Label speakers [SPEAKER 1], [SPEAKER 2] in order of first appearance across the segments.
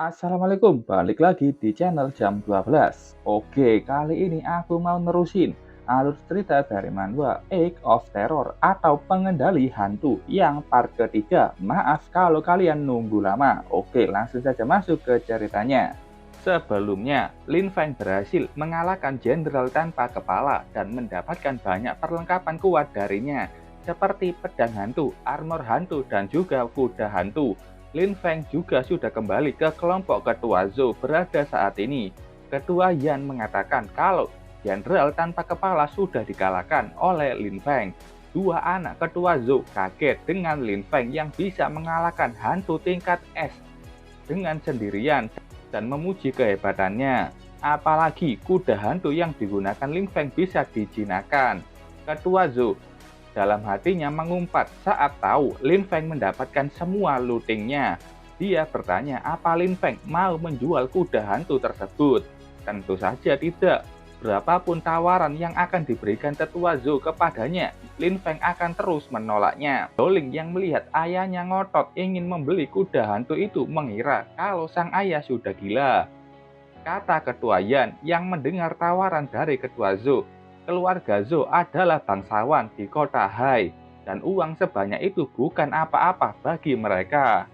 [SPEAKER 1] Assalamualaikum, balik lagi di channel Jam 12. Oke, kali ini aku mau nerusin alur cerita dari manhwa Age of Terror atau Pengendali Hantu yang part ketiga. Maaf kalau kalian nunggu lama. Oke, langsung saja masuk ke ceritanya. Sebelumnya, Lin Feng berhasil mengalahkan jenderal tanpa kepala dan mendapatkan banyak perlengkapan kuat darinya, seperti pedang hantu, armor hantu, dan juga kuda hantu. Lin Feng juga sudah kembali ke kelompok ketua Zhou berada saat ini. Ketua Yan mengatakan kalau jenderal tanpa kepala sudah dikalahkan oleh Lin Feng. Dua anak ketua Zhou kaget dengan Lin Feng yang bisa mengalahkan hantu tingkat S dengan sendirian dan memuji kehebatannya. Apalagi kuda hantu yang digunakan Lin Feng bisa dijinakan. Ketua Zhou dalam hatinya mengumpat saat tahu Lin Feng mendapatkan semua lootingnya. Dia bertanya apa Lin Feng mau menjual kuda hantu tersebut. Tentu saja tidak. Berapapun tawaran yang akan diberikan tetua Zhou kepadanya, Lin Feng akan terus menolaknya. Doling yang melihat ayahnya ngotot ingin membeli kuda hantu itu mengira kalau sang ayah sudah gila. Kata ketua Yan yang mendengar tawaran dari ketua Zhou, keluarga Zhou adalah bangsawan di kota Hai, dan uang sebanyak itu bukan apa-apa bagi mereka.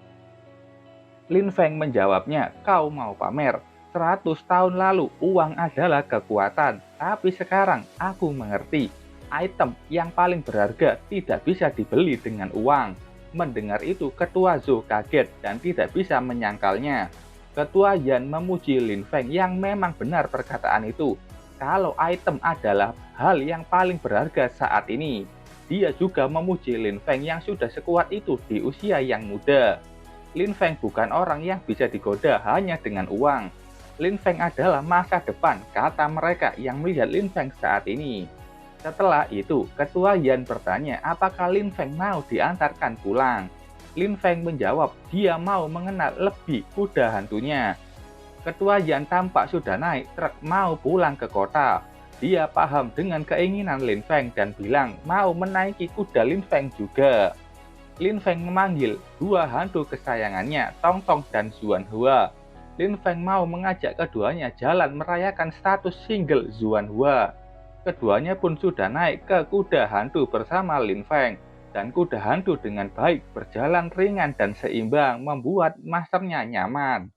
[SPEAKER 1] Lin Feng menjawabnya, kau mau pamer? 100 tahun lalu uang adalah kekuatan, tapi sekarang aku mengerti. Item yang paling berharga tidak bisa dibeli dengan uang. Mendengar itu, ketua Zhou kaget dan tidak bisa menyangkalnya. Ketua Yan memuji Lin Feng yang memang benar perkataan itu. Kalau item adalah hal yang paling berharga saat ini. Dia juga memuji Lin Feng yang sudah sekuat itu di usia yang muda. Lin Feng bukan orang yang bisa digoda hanya dengan uang. Lin Feng adalah masa depan, kata mereka yang melihat Lin Feng saat ini. Setelah itu, ketua Yan bertanya apakah Lin Feng mau diantarkan pulang. Lin Feng menjawab dia mau mengenal lebih kuda hantunya. Ketua Yan tampak sudah naik truk mau pulang ke kota. Dia paham dengan keinginan Lin Feng dan bilang mau menaiki kuda Lin Feng juga. Lin Feng memanggil dua hantu kesayangannya, Tong Tong dan Zuan Hua. Lin Feng mau mengajak keduanya jalan merayakan status single Zuan Hua. Keduanya pun sudah naik ke kuda hantu bersama Lin Feng. Dan kuda hantu dengan baik berjalan ringan dan seimbang membuat masternya nyaman.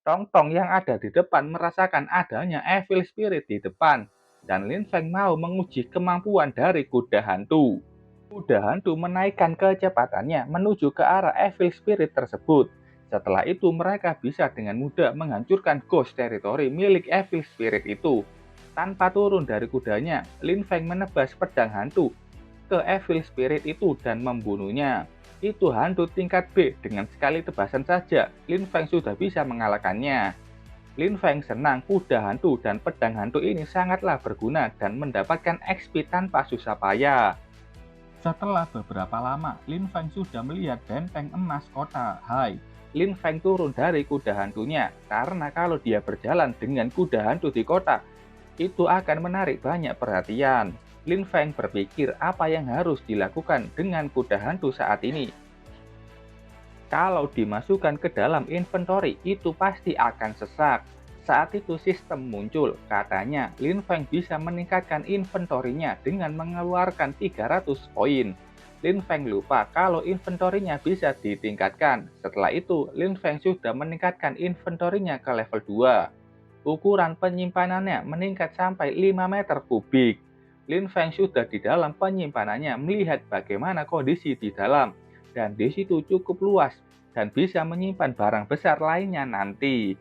[SPEAKER 1] Tong Tong yang ada di depan merasakan adanya evil spirit di depan, dan Lin Feng mau menguji kemampuan dari kuda hantu. Kuda hantu menaikkan kecepatannya menuju ke arah evil spirit tersebut. Setelah itu mereka bisa dengan mudah menghancurkan ghost territory milik evil spirit itu. Tanpa turun dari kudanya, Lin Feng menebas pedang hantu ke evil spirit itu dan membunuhnya. Itu hantu tingkat B, dengan sekali tebasan saja, Lin Feng sudah bisa mengalahkannya. Lin Feng senang kuda hantu dan pedang hantu ini sangatlah berguna dan mendapatkan XP tanpa susah payah. Setelah beberapa lama, Lin Feng sudah melihat benteng emas kota Hai. Lin Feng turun dari kuda hantunya, karena kalau dia berjalan dengan kuda hantu di kota, itu akan menarik banyak perhatian. Lin Feng berpikir apa yang harus dilakukan dengan kuda hantu saat ini. Kalau dimasukkan ke dalam inventory, itu pasti akan sesak. Saat itu sistem muncul, katanya Lin Feng bisa meningkatkan inventorinya dengan mengeluarkan 300 poin. Lin Feng lupa kalau inventorinya bisa ditingkatkan. Setelah itu, Lin Feng sudah meningkatkan inventorinya ke level 2. Ukuran penyimpanannya meningkat sampai 5 meter kubik. Lin Feng sudah di dalam penyimpanannya melihat bagaimana kondisi di dalam, dan di situ cukup luas dan bisa menyimpan barang besar lainnya nanti.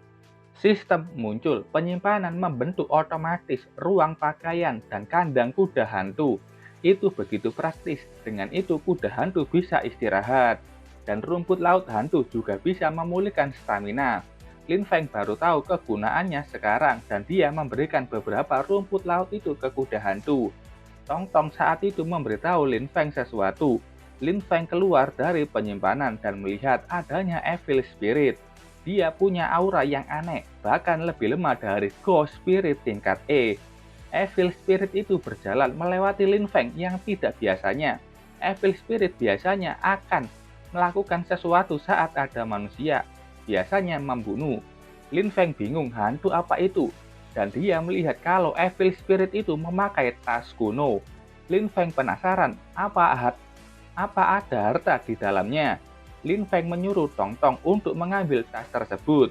[SPEAKER 1] Sistem muncul, penyimpanan membentuk otomatis ruang pakaian dan kandang kuda hantu. Itu begitu praktis, dengan itu kuda hantu bisa istirahat. Dan rumput laut hantu juga bisa memulihkan stamina. Lin Feng baru tahu kegunaannya sekarang dan dia memberikan beberapa rumput laut itu ke kuda hantu. Tong Tong saat itu memberitahu Lin Feng sesuatu. Lin Feng keluar dari penyimpanan dan melihat adanya evil spirit. Dia punya aura yang aneh, bahkan lebih lemah dari ghost spirit tingkat E. Evil spirit itu berjalan melewati Lin Feng yang tidak biasanya. Evil spirit biasanya akan melakukan sesuatu saat ada manusia. biasanya membunuh. Lin Feng bingung hantu apa itu, dan dia melihat kalau Evil Spirit itu memakai tas kuno. Lin Feng penasaran, apa ada harta di dalamnya. Lin Feng menyuruh Tong Tong untuk mengambil tas tersebut.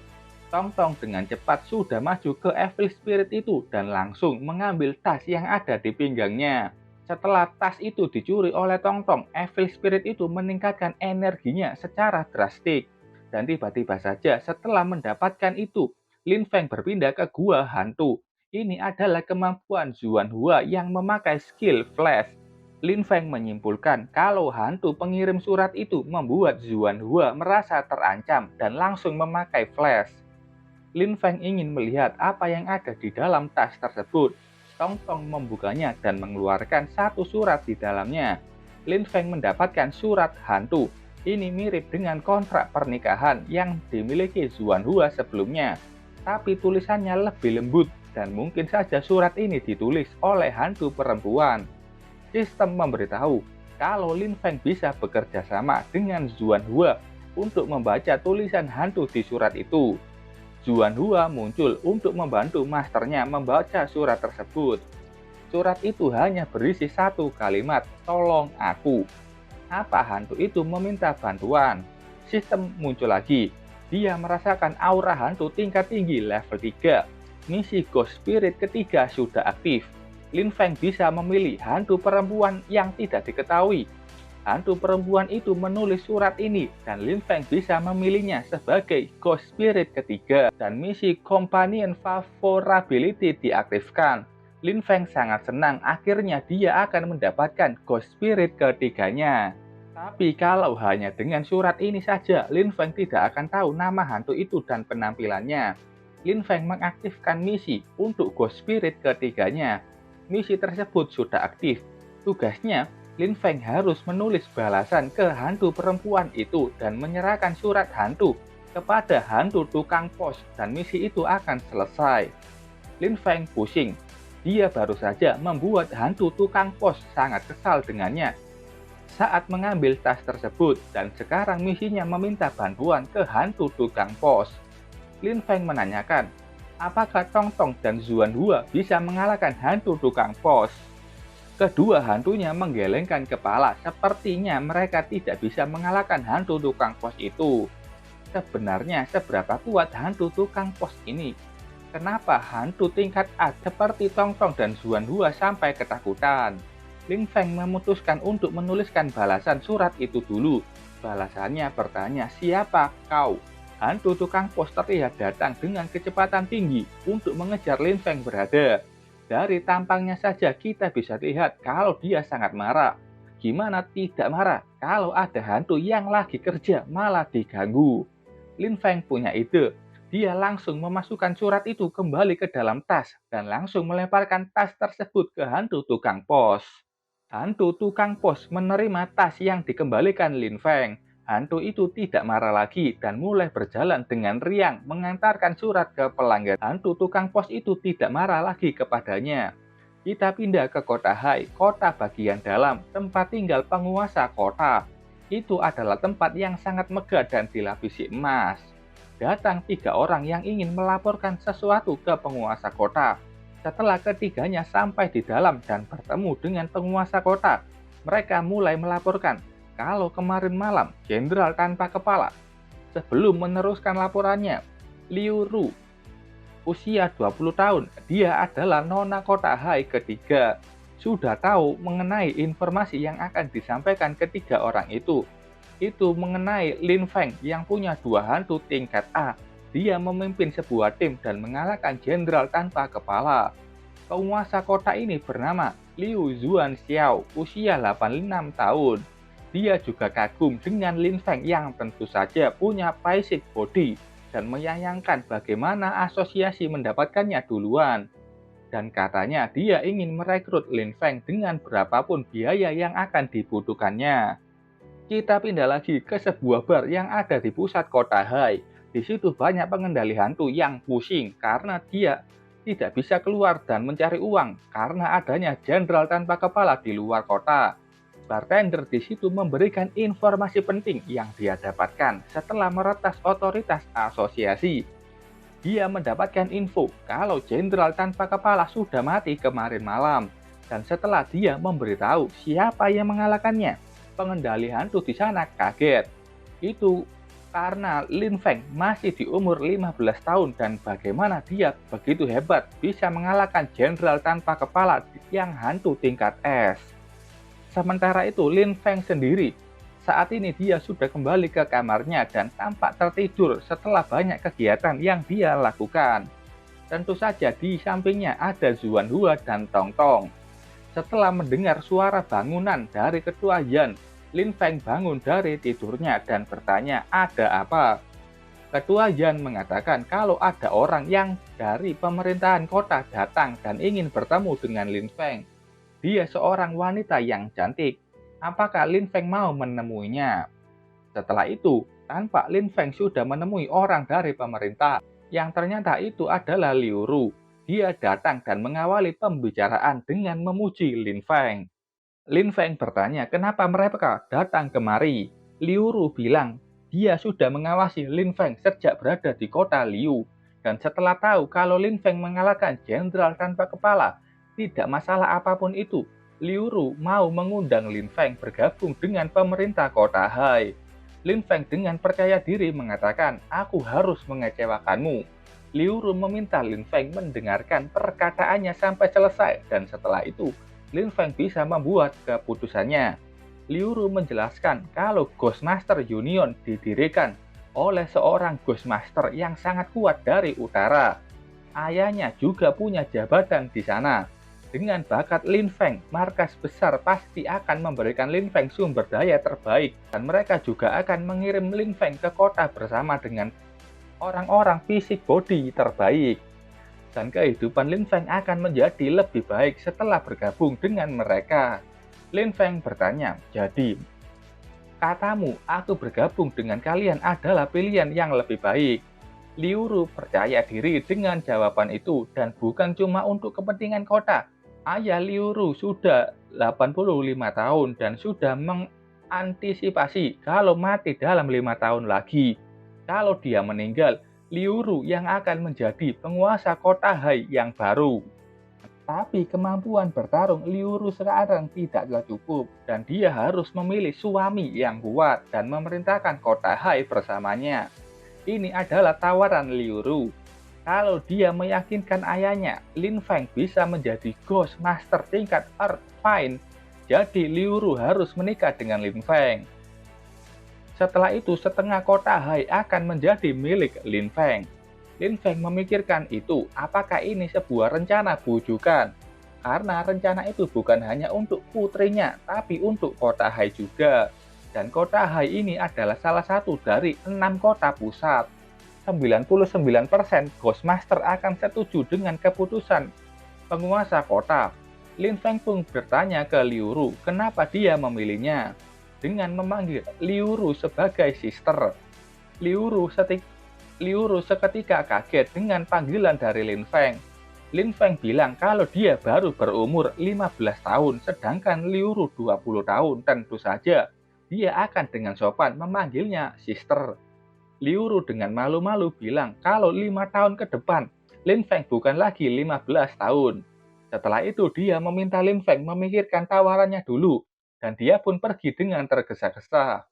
[SPEAKER 1] Tong Tong dengan cepat sudah maju ke Evil Spirit itu dan langsung mengambil tas yang ada di pinggangnya. Setelah tas itu dicuri oleh Tong Tong, Evil Spirit itu meningkatkan energinya secara drastis. Dan tiba-tiba saja setelah mendapatkan itu, Lin Feng berpindah ke gua hantu. Ini adalah kemampuan Zuan Hua yang memakai skill flash. Lin Feng menyimpulkan kalau hantu pengirim surat itu membuat Zuan Hua merasa terancam dan langsung memakai flash. Lin Feng ingin melihat apa yang ada di dalam tas tersebut. Tong Tong membukanya dan mengeluarkan satu surat di dalamnya. Lin Feng mendapatkan surat hantu. Ini mirip dengan kontrak pernikahan yang dimiliki Zuan Hua sebelumnya. Tapi tulisannya lebih lembut dan mungkin saja surat ini ditulis oleh hantu perempuan. Sistem memberitahu kalau Lin Feng bisa bekerja sama dengan Zuan Hua untuk membaca tulisan hantu di surat itu. Zuan Hua muncul untuk membantu masternya membaca surat tersebut. Surat itu hanya berisi satu kalimat, "Tolong aku." Apa hantu itu meminta bantuan? Sistem muncul lagi. Dia merasakan aura hantu tingkat tinggi level 3. Misi Ghost Spirit ketiga sudah aktif. Lin Feng bisa memilih hantu perempuan yang tidak diketahui. Hantu perempuan itu menulis surat ini dan Lin Feng bisa memilihnya sebagai Ghost Spirit ketiga dan misi Companion Favorability diaktifkan. Lin Feng sangat senang akhirnya dia akan mendapatkan Ghost Spirit ketiganya. Tapi kalau hanya dengan surat ini saja, Lin Feng tidak akan tahu nama hantu itu dan penampilannya. Lin Feng mengaktifkan misi untuk Ghost Spirit ketiganya. Misi tersebut sudah aktif. Tugasnya, Lin Feng harus menulis balasan ke hantu perempuan itu dan menyerahkan surat hantu kepada hantu tukang pos dan misi itu akan selesai. Lin Feng pusing. Dia baru saja membuat hantu tukang pos sangat kesal dengannya saat mengambil tas tersebut dan sekarang misinya meminta bantuan ke hantu tukang pos. Lin Feng menanyakan, apakah Tong Tong dan Zuan Hua bisa mengalahkan hantu tukang pos? Kedua hantunya menggelengkan kepala, sepertinya mereka tidak bisa mengalahkan hantu tukang pos itu. Sebenarnya seberapa kuat hantu tukang pos ini? Kenapa hantu tingkat A seperti Tong Tong dan Zuan Hua sampai ketakutan? Lin Feng memutuskan untuk menuliskan balasan surat itu dulu. Balasannya bertanya, siapa kau? Hantu tukang pos terlihat datang dengan kecepatan tinggi untuk mengejar Lin Feng berada. Dari tampangnya saja kita bisa lihat kalau dia sangat marah. Gimana tidak marah kalau ada hantu yang lagi kerja malah diganggu? Lin Feng punya ide. Dia langsung memasukkan surat itu kembali ke dalam tas dan langsung melemparkan tas tersebut ke hantu tukang pos. Hantu tukang pos menerima tas yang dikembalikan Lin Feng. Hantu itu tidak marah lagi dan mulai berjalan dengan riang mengantarkan surat ke pelanggan. Hantu tukang pos itu tidak marah lagi kepadanya. Kita pindah ke kota Hai, kota bagian dalam, tempat tinggal penguasa kota. Itu adalah tempat yang sangat megah dan dilapisi emas. Datang 3 orang yang ingin melaporkan sesuatu ke penguasa kota. Setelah ketiganya sampai di dalam dan bertemu dengan penguasa kota, mereka mulai melaporkan kalau kemarin malam jenderal tanpa kepala. Sebelum meneruskan laporannya, Liu Ru, usia 20 tahun, dia adalah nona kota Hai ketiga. Sudah tahu mengenai informasi yang akan disampaikan ketiga orang itu. Itu mengenai Lin Feng yang punya 2 hantu tingkat A. Dia memimpin sebuah tim dan mengalahkan jenderal tanpa kepala. Penguasa kota ini bernama Liu Zuan Xiao, usia 86 tahun. Dia juga kagum dengan Lin Feng yang tentu saja punya basic body dan menyayangkan bagaimana asosiasi mendapatkannya duluan. Dan katanya dia ingin merekrut Lin Feng dengan berapapun biaya yang akan dibutuhkannya. Kita pindah lagi ke sebuah bar yang ada di pusat kota Hai. Di situ banyak pengendali hantu yang pusing karena dia tidak bisa keluar dan mencari uang karena adanya jenderal tanpa kepala di luar kota. Bartender di situ memberikan informasi penting yang dia dapatkan setelah meretas otoritas asosiasi. Dia mendapatkan info kalau jenderal tanpa kepala sudah mati kemarin malam. Dan setelah dia memberitahu siapa yang mengalahkannya, pengendali hantu di sana kaget. Itu karena Lin Feng masih di umur 15 tahun dan bagaimana dia begitu hebat bisa mengalahkan jenderal tanpa kepala yang hantu tingkat S. Sementara itu Lin Feng sendiri, saat ini dia sudah kembali ke kamarnya dan tampak tertidur setelah banyak kegiatan yang dia lakukan. Tentu saja di sampingnya ada Zuan Hua dan Tong Tong. Setelah mendengar suara bangunan dari ketua Yan, Lin Feng bangun dari tidurnya dan bertanya, ada apa? Ketua Yan mengatakan kalau ada orang yang dari pemerintahan kota datang dan ingin bertemu dengan Lin Feng. Dia seorang wanita yang cantik. Apakah Lin Feng mau menemuinya? Setelah itu, tampak Lin Feng sudah menemui orang dari pemerintah, yang ternyata itu adalah Liu Ru. Dia datang dan mengawali pembicaraan dengan memuji Lin Feng. Lin Feng bertanya kenapa mereka datang kemari. Liu Ru bilang dia sudah mengawasi Lin Feng sejak berada di kota Liu. Dan setelah tahu kalau Lin Feng mengalahkan jenderal tanpa kepala, tidak masalah apapun itu, Liu Ru mau mengundang Lin Feng bergabung dengan pemerintah kota Hai. Lin Feng dengan percaya diri mengatakan, aku harus mengecewakanmu. Liu Ru meminta Lin Feng mendengarkan perkataannya sampai selesai dan setelah itu Lin Feng bisa membuat keputusannya. Liu Ru menjelaskan kalau Ghostmaster Union didirikan oleh seorang Ghostmaster yang sangat kuat dari utara. Ayahnya juga punya jabatan di sana. Dengan bakat Lin Feng, markas besar pasti akan memberikan Lin Feng sumber daya terbaik dan mereka juga akan mengirim Lin Feng ke kota bersama dengan orang-orang fisik body terbaik. Dan kehidupan Lin Feng akan menjadi lebih baik setelah bergabung dengan mereka. Lin Feng bertanya, jadi katamu aku bergabung dengan kalian adalah pilihan yang lebih baik. Liu Ru percaya diri dengan jawaban itu dan bukan cuma untuk kepentingan kota. Ayah Liu Ru sudah 85 tahun dan sudah mengantisipasi kalau mati dalam 5 tahun lagi. Kalau dia meninggal, Liu Ru yang akan menjadi penguasa kota Hai yang baru. Tapi kemampuan bertarung Liu Ru sekarang tidaklah cukup dan dia harus memilih suami yang kuat dan memerintahkan kota Hai bersamanya. Ini adalah tawaran Liu Ru. Kalau dia meyakinkan ayahnya, Lin Feng bisa menjadi Ghost Master tingkat Earth Fine. Jadi Liu Ru harus menikah dengan Lin Feng. Setelah itu setengah kota Hai akan menjadi milik Lin Feng. Lin Feng memikirkan itu, apakah ini sebuah rencana bujukan? Karena rencana itu bukan hanya untuk putrinya, tapi untuk kota Hai juga. Dan kota Hai ini adalah salah satu dari 6 kota pusat. 99% Ghostmaster akan setuju dengan keputusan penguasa kota. Lin Feng pun bertanya ke Liu Ru, kenapa dia memilihnya? Dengan memanggil Liu Ru sebagai sister. Liu Ru seketika kaget dengan panggilan dari Lin Feng. Lin Feng bilang kalau dia baru berumur 15 tahun, sedangkan Liu Ru 20 tahun. Tentu saja, dia akan dengan sopan memanggilnya sister. Liu Ru dengan malu-malu bilang kalau 5 tahun ke depan, Lin Feng bukan lagi 15 tahun. Setelah itu, dia meminta Lin Feng memikirkan tawarannya dulu. Dan dia pun pergi dengan tergesa-gesa.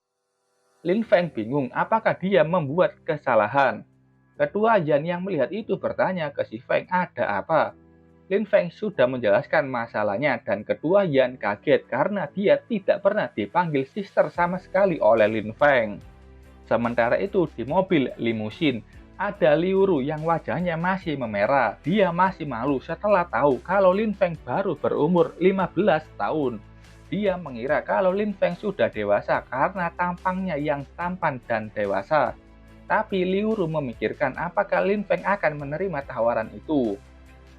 [SPEAKER 1] Lin Feng bingung apakah dia membuat kesalahan. Ketua Yan yang melihat itu bertanya ke si Feng, ada apa? Lin Feng sudah menjelaskan masalahnya dan ketua Yan kaget karena dia tidak pernah dipanggil sister sama sekali oleh Lin Feng. Sementara itu di mobil limusin, ada Liu Ru yang wajahnya masih memerah. Dia masih malu setelah tahu kalau Lin Feng baru berumur 15 tahun. Dia mengira kalau Lin Feng sudah dewasa karena tampangnya yang tampan dan dewasa. Tapi Liu Ru memikirkan apakah Lin Feng akan menerima tawaran itu.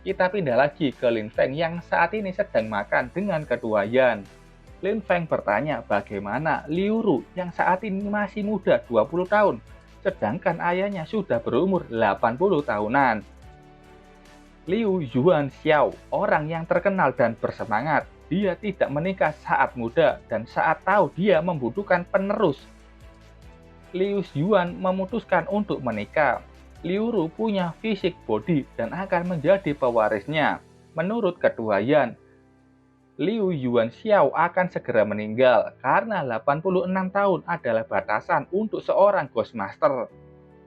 [SPEAKER 1] Kita pindah lagi ke Lin Feng yang saat ini sedang makan dengan ketua Yan. Lin Feng bertanya bagaimana Liu Ru yang saat ini masih muda 20 tahun, sedangkan ayahnya sudah berumur 80 tahunan. Liu Yuan Xiao, orang yang terkenal dan bersemangat, dia tidak menikah saat muda dan saat tahu dia membutuhkan penerus, Liu Yuan memutuskan untuk menikah. Liu Ru punya fisik body dan akan menjadi pewarisnya. Menurut ketua Yan, Liu Yuan Xiao akan segera meninggal karena 86 tahun adalah batasan untuk seorang Ghostmaster.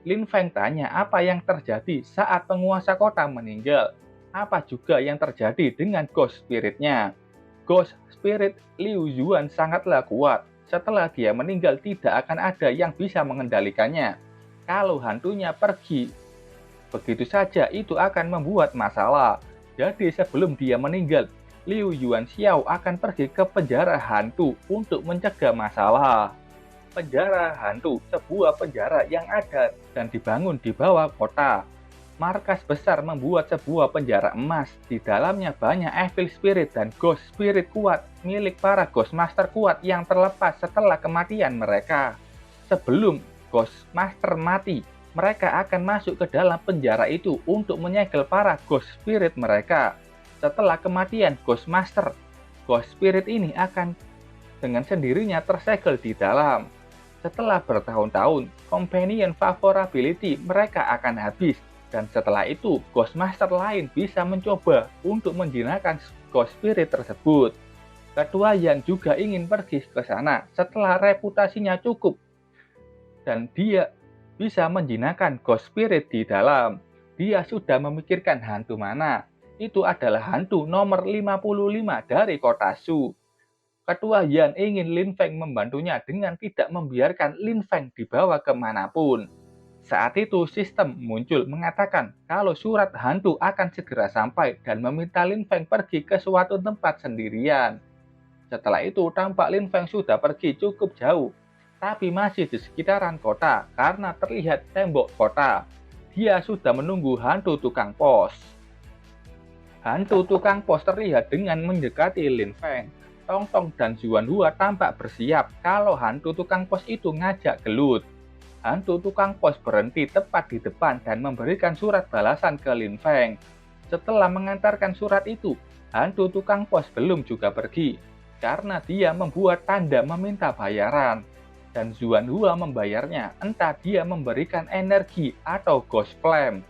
[SPEAKER 1] Lin Feng tanya apa yang terjadi saat penguasa kota meninggal. Apa juga yang terjadi dengan Ghost Spirit-nya. Ghost Spirit Liu Yuan sangatlah kuat. Setelah dia meninggal tidak akan ada yang bisa mengendalikannya. Kalau hantunya pergi begitu saja itu akan membuat masalah. Jadi sebelum dia meninggal, Liu Yuan Xiao akan pergi ke penjara hantu untuk mencegah masalah. Penjara hantu, sebuah penjara yang ada dan dibangun di bawah kota. Markas besar membuat sebuah penjara emas. Di dalamnya banyak Evil Spirit dan Ghost Spirit kuat milik para Ghostmaster kuat yang terlepas setelah kematian mereka. Sebelum Ghostmaster mati, mereka akan masuk ke dalam penjara itu untuk menyegel para Ghost Spirit mereka. Setelah kematian Ghostmaster, Ghost Spirit ini akan dengan sendirinya tersegel di dalam. Setelah bertahun-tahun, companion favorability mereka akan habis. Dan setelah itu, Ghostmaster lain bisa mencoba untuk menjinakkan Ghost Spirit tersebut. Ketua Yan juga ingin pergi ke sana setelah reputasinya cukup. Dan dia bisa menjinakkan Ghost Spirit di dalam. Dia sudah memikirkan hantu mana. Itu adalah hantu nomor 55 dari kota Shu. Ketua Yan ingin Lin Feng membantunya dengan tidak membiarkan Lin Feng dibawa kemanapun. Saat itu sistem muncul mengatakan kalau surat hantu akan segera sampai dan meminta Lin Feng pergi ke suatu tempat sendirian. Setelah itu tampak Lin Feng sudah pergi cukup jauh, tapi masih di sekitaran kota karena terlihat tembok kota. Dia sudah menunggu hantu tukang pos. Hantu tukang pos terlihat dengan mendekati Lin Feng. Tong Tong dan Zuan Hua tampak bersiap kalau hantu tukang pos itu ngajak gelut. Hantu tukang pos berhenti tepat di depan dan memberikan surat balasan ke Lin Feng. Setelah mengantarkan surat itu, hantu tukang pos belum juga pergi, karena dia membuat tanda meminta bayaran. Dan Zuan Hua membayarnya, entah dia memberikan energi atau ghost flame.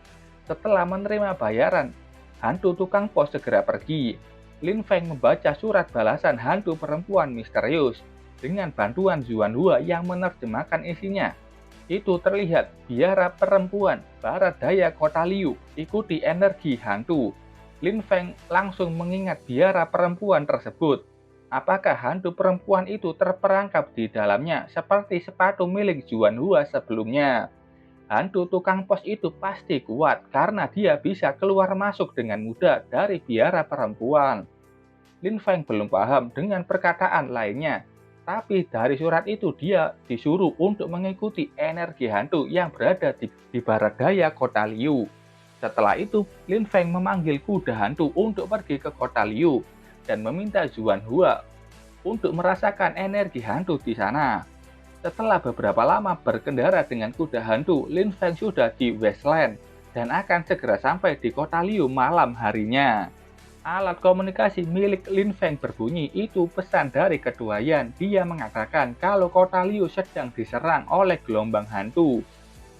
[SPEAKER 1] Setelah menerima bayaran, hantu tukang pos segera pergi. Lin Feng membaca surat balasan hantu perempuan misterius dengan bantuan Zuan Hua yang menerjemahkan isinya. Itu terlihat biara perempuan barat daya kota Liu ikuti energi hantu. Lin Feng langsung mengingat biara perempuan tersebut. Apakah hantu perempuan itu terperangkap di dalamnya seperti sepatu milik Zuan Hua sebelumnya? Hantu tukang pos itu pasti kuat karena dia bisa keluar masuk dengan mudah dari biara perempuan. Lin Feng belum paham dengan perkataan lainnya. Tapi dari surat itu dia disuruh untuk mengikuti energi hantu yang berada di barat daya kota Liu. Setelah itu, Lin Feng memanggil kuda hantu untuk pergi ke kota Liu dan meminta Zuan Hua untuk merasakan energi hantu di sana. Setelah beberapa lama berkendara dengan kuda hantu, Lin Feng sudah di Westland dan akan segera sampai di kota Liu malam harinya. Alat komunikasi milik Lin Feng berbunyi, itu pesan dari ketua Yan. Dia mengatakan kalau kota Liu sedang diserang oleh gelombang hantu.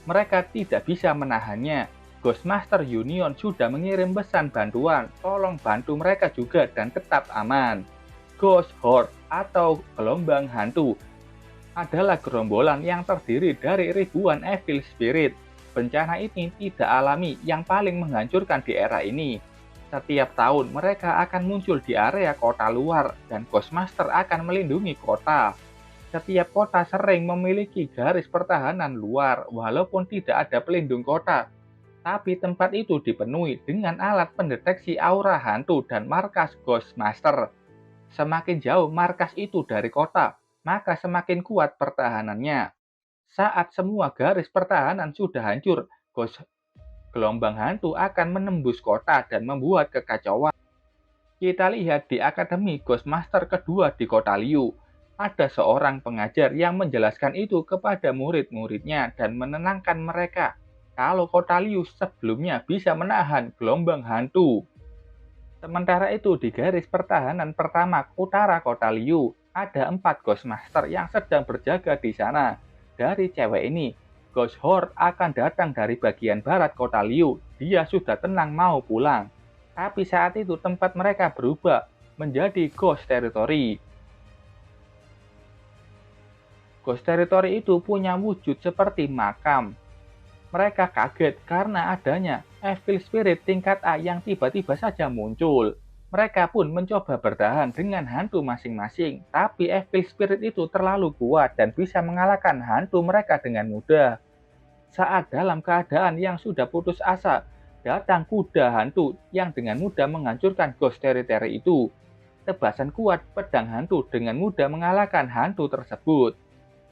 [SPEAKER 1] Mereka tidak bisa menahannya. Ghostmaster Union sudah mengirim pesan bantuan. Tolong bantu mereka juga dan tetap aman. Ghost Horde atau gelombang hantu adalah gerombolan yang terdiri dari ribuan Evil Spirit. Bencana ini tidak alami yang paling menghancurkan di era ini. Setiap tahun mereka akan muncul di area kota luar dan Ghostmaster akan melindungi kota. Setiap kota sering memiliki garis pertahanan luar walaupun tidak ada pelindung kota. Tapi tempat itu dipenuhi dengan alat pendeteksi aura hantu dan markas Ghostmaster. Semakin jauh markas itu dari kota, maka semakin kuat pertahanannya. Saat semua garis pertahanan sudah hancur, gelombang hantu akan menembus kota dan membuat kekacauan. Kita lihat di Akademi Ghostmaster kedua di kota Liu. Ada seorang pengajar yang menjelaskan itu kepada murid-muridnya dan menenangkan mereka kalau kota Liu sebelumnya bisa menahan gelombang hantu. Sementara itu di garis pertahanan pertama utara kota Liu, ada 4 Ghostmaster yang sedang berjaga di sana. Dari cewek ini, Ghost Horde akan datang dari bagian barat kota Liu. Dia sudah tenang mau pulang. Tapi saat itu tempat mereka berubah menjadi Ghost Territory. Ghost Territory itu punya wujud seperti makam. Mereka kaget karena adanya Evil Spirit tingkat A yang tiba-tiba saja muncul. Mereka pun mencoba bertahan dengan hantu masing-masing, tapi Evil Spirit itu terlalu kuat dan bisa mengalahkan hantu mereka dengan mudah. Saat dalam keadaan yang sudah putus asa, datang kuda hantu yang dengan mudah menghancurkan Ghost Territory itu. Tebasan kuat pedang hantu dengan mudah mengalahkan hantu tersebut.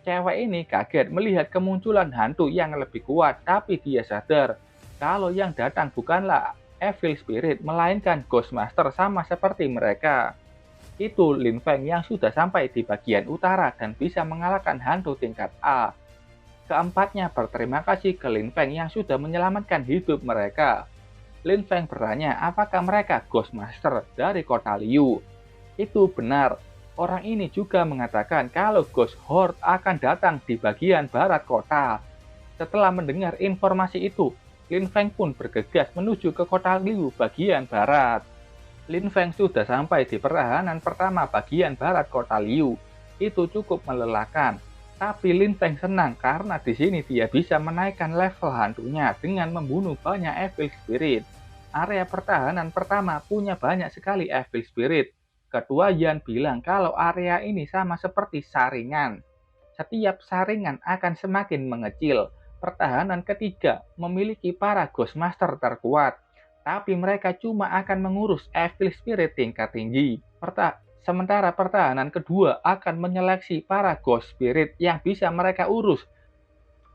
[SPEAKER 1] Cewek ini kaget melihat kemunculan hantu yang lebih kuat, tapi dia sadar kalau yang datang bukanlah Evil Spirit, melainkan Ghostmaster sama seperti mereka. Itu Lin Feng yang sudah sampai di bagian utara dan bisa mengalahkan hantu tingkat A. Keempatnya berterima kasih ke Lin Feng yang sudah menyelamatkan hidup mereka. Lin Feng bertanya apakah mereka Ghostmaster dari kota Liu. Itu benar. Orang ini juga mengatakan kalau Ghost Horde akan datang di bagian barat kota. Setelah mendengar informasi itu, Lin Feng pun bergegas menuju ke kota Liu bagian barat. Lin Feng sudah sampai di pertahanan pertama bagian barat kota Liu. Itu cukup melelahkan. Tapi Lin Feng senang karena di sini dia bisa menaikkan level hantunya dengan membunuh banyak Evil Spirit. Area pertahanan pertama punya banyak sekali Evil Spirit. Ketua Yan bilang kalau area ini sama seperti saringan. Setiap saringan akan semakin mengecil. Pertahanan ketiga memiliki para Ghostmaster terkuat, tapi mereka cuma akan mengurus Evil Spirit tingkat tinggi. Sementara pertahanan kedua akan menyeleksi para Ghost Spirit yang bisa mereka urus.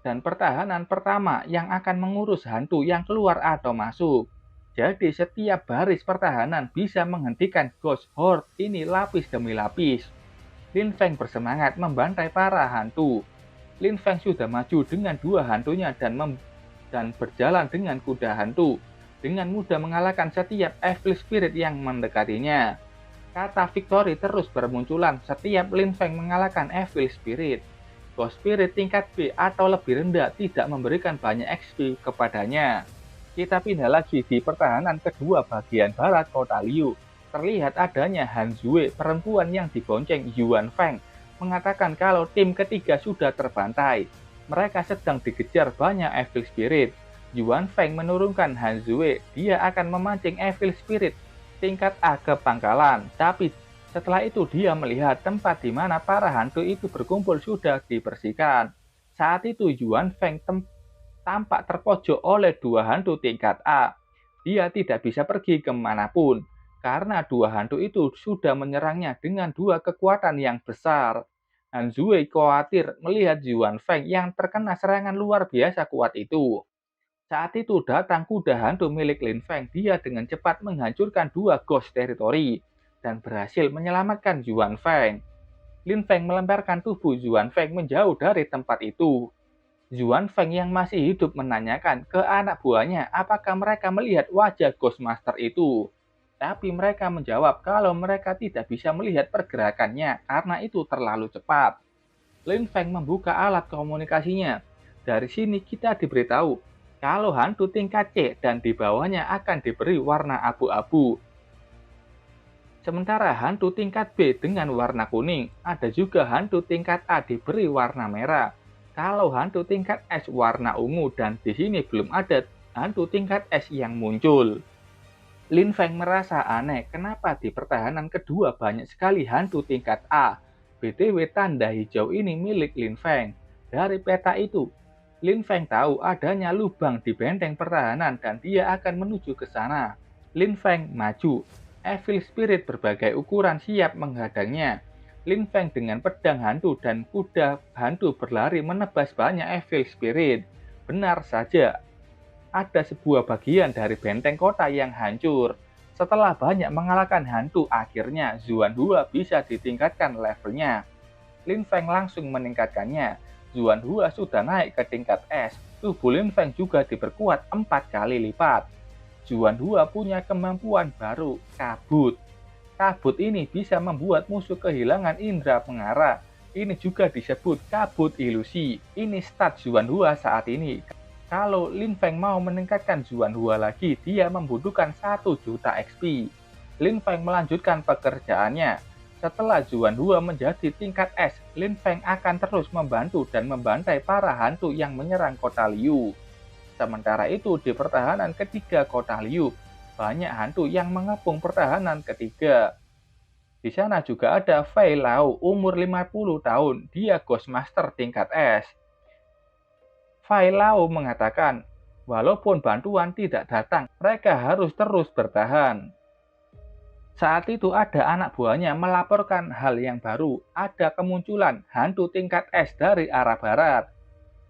[SPEAKER 1] Dan pertahanan pertama yang akan mengurus hantu yang keluar atau masuk. Jadi setiap baris pertahanan bisa menghentikan Ghost Horde ini lapis demi lapis. Lin Feng bersemangat membantai para hantu. Lin Feng sudah maju dengan dua hantunya dan berjalan dengan kuda hantu. Dengan mudah mengalahkan setiap Evil Spirit yang mendekatinya. Kata victory terus bermunculan setiap Lin Feng mengalahkan Evil Spirit. Ghost Spirit tingkat B atau lebih rendah tidak memberikan banyak XP kepadanya. Kita pindah lagi di pertahanan kedua bagian barat kota Liu. Terlihat adanya Han Zue, perempuan yang dibonceng Yuan Feng, mengatakan kalau tim ketiga sudah terbantai. Mereka sedang dikejar banyak Evil Spirit. Yuan Feng menurunkan Han Zue, dia akan memancing Evil Spirit tingkat A ke pangkalan. Tapi setelah itu dia melihat tempat di mana para hantu itu berkumpul sudah dibersihkan. Saat itu Yuan Feng tampak terpojok oleh dua hantu tingkat A. Dia tidak bisa pergi kemanapun, karena dua hantu itu sudah menyerangnya dengan dua kekuatan yang besar. Han Zue khawatir melihat Yuan Feng yang terkena serangan luar biasa kuat itu. Saat itu datang kuda hantu milik Lin Feng, dia dengan cepat menghancurkan dua Ghost Territory dan berhasil menyelamatkan Yuan Feng. Lin Feng melemparkan tubuh Yuan Feng menjauh dari tempat itu. Yuan Feng yang masih hidup menanyakan ke anak buahnya apakah mereka melihat wajah Ghostmaster itu. Tapi mereka menjawab kalau mereka tidak bisa melihat pergerakannya karena itu terlalu cepat. Lin Feng membuka alat komunikasinya. Dari sini kita diberitahu kalau hantu tingkat C dan di bawahnya akan diberi warna abu-abu. Sementara hantu tingkat B dengan warna kuning, ada juga hantu tingkat A diberi warna merah. Kalau hantu tingkat S warna ungu dan di sini belum ada hantu tingkat S yang muncul. Lin Feng merasa aneh kenapa di pertahanan kedua banyak sekali hantu tingkat A. BTW tanda hijau ini milik Lin Feng. Dari peta itu, Lin Feng tahu adanya lubang di benteng pertahanan dan dia akan menuju ke sana. Lin Feng maju. Evil Spirit berbagai ukuran siap menghadangnya. Lin Feng dengan pedang hantu dan kuda hantu berlari menebas banyak Evil Spirit. Benar saja, ada sebuah bagian dari benteng kota yang hancur. Setelah banyak mengalahkan hantu, akhirnya Zuan Hua bisa ditingkatkan levelnya. Lin Feng langsung meningkatkannya. Zuan Hua sudah naik ke tingkat S. Tubuh Lin Feng juga diperkuat 4 kali lipat. Juan Hua punya kemampuan baru, kabut. Kabut ini bisa membuat musuh kehilangan indera pengarah. Ini juga disebut kabut ilusi. Ini stat Juan Hua saat ini. Kalau Lin Feng mau meningkatkan Juan Hua lagi, dia membutuhkan 1 juta XP. Lin Feng melanjutkan pekerjaannya. Setelah Juan Hua menjadi tingkat S, Lin Feng akan terus membantu dan membantai para hantu yang menyerang kota Liu. Sementara itu di pertahanan ketiga kota Liu, banyak hantu yang mengepung pertahanan ketiga. Di sana juga ada Fei Lao, umur 50 tahun, dia Ghostmaster tingkat S. Fei Lao mengatakan, walaupun bantuan tidak datang, mereka harus terus bertahan. Saat itu ada anak buahnya melaporkan hal yang baru, ada kemunculan hantu tingkat S dari arah barat.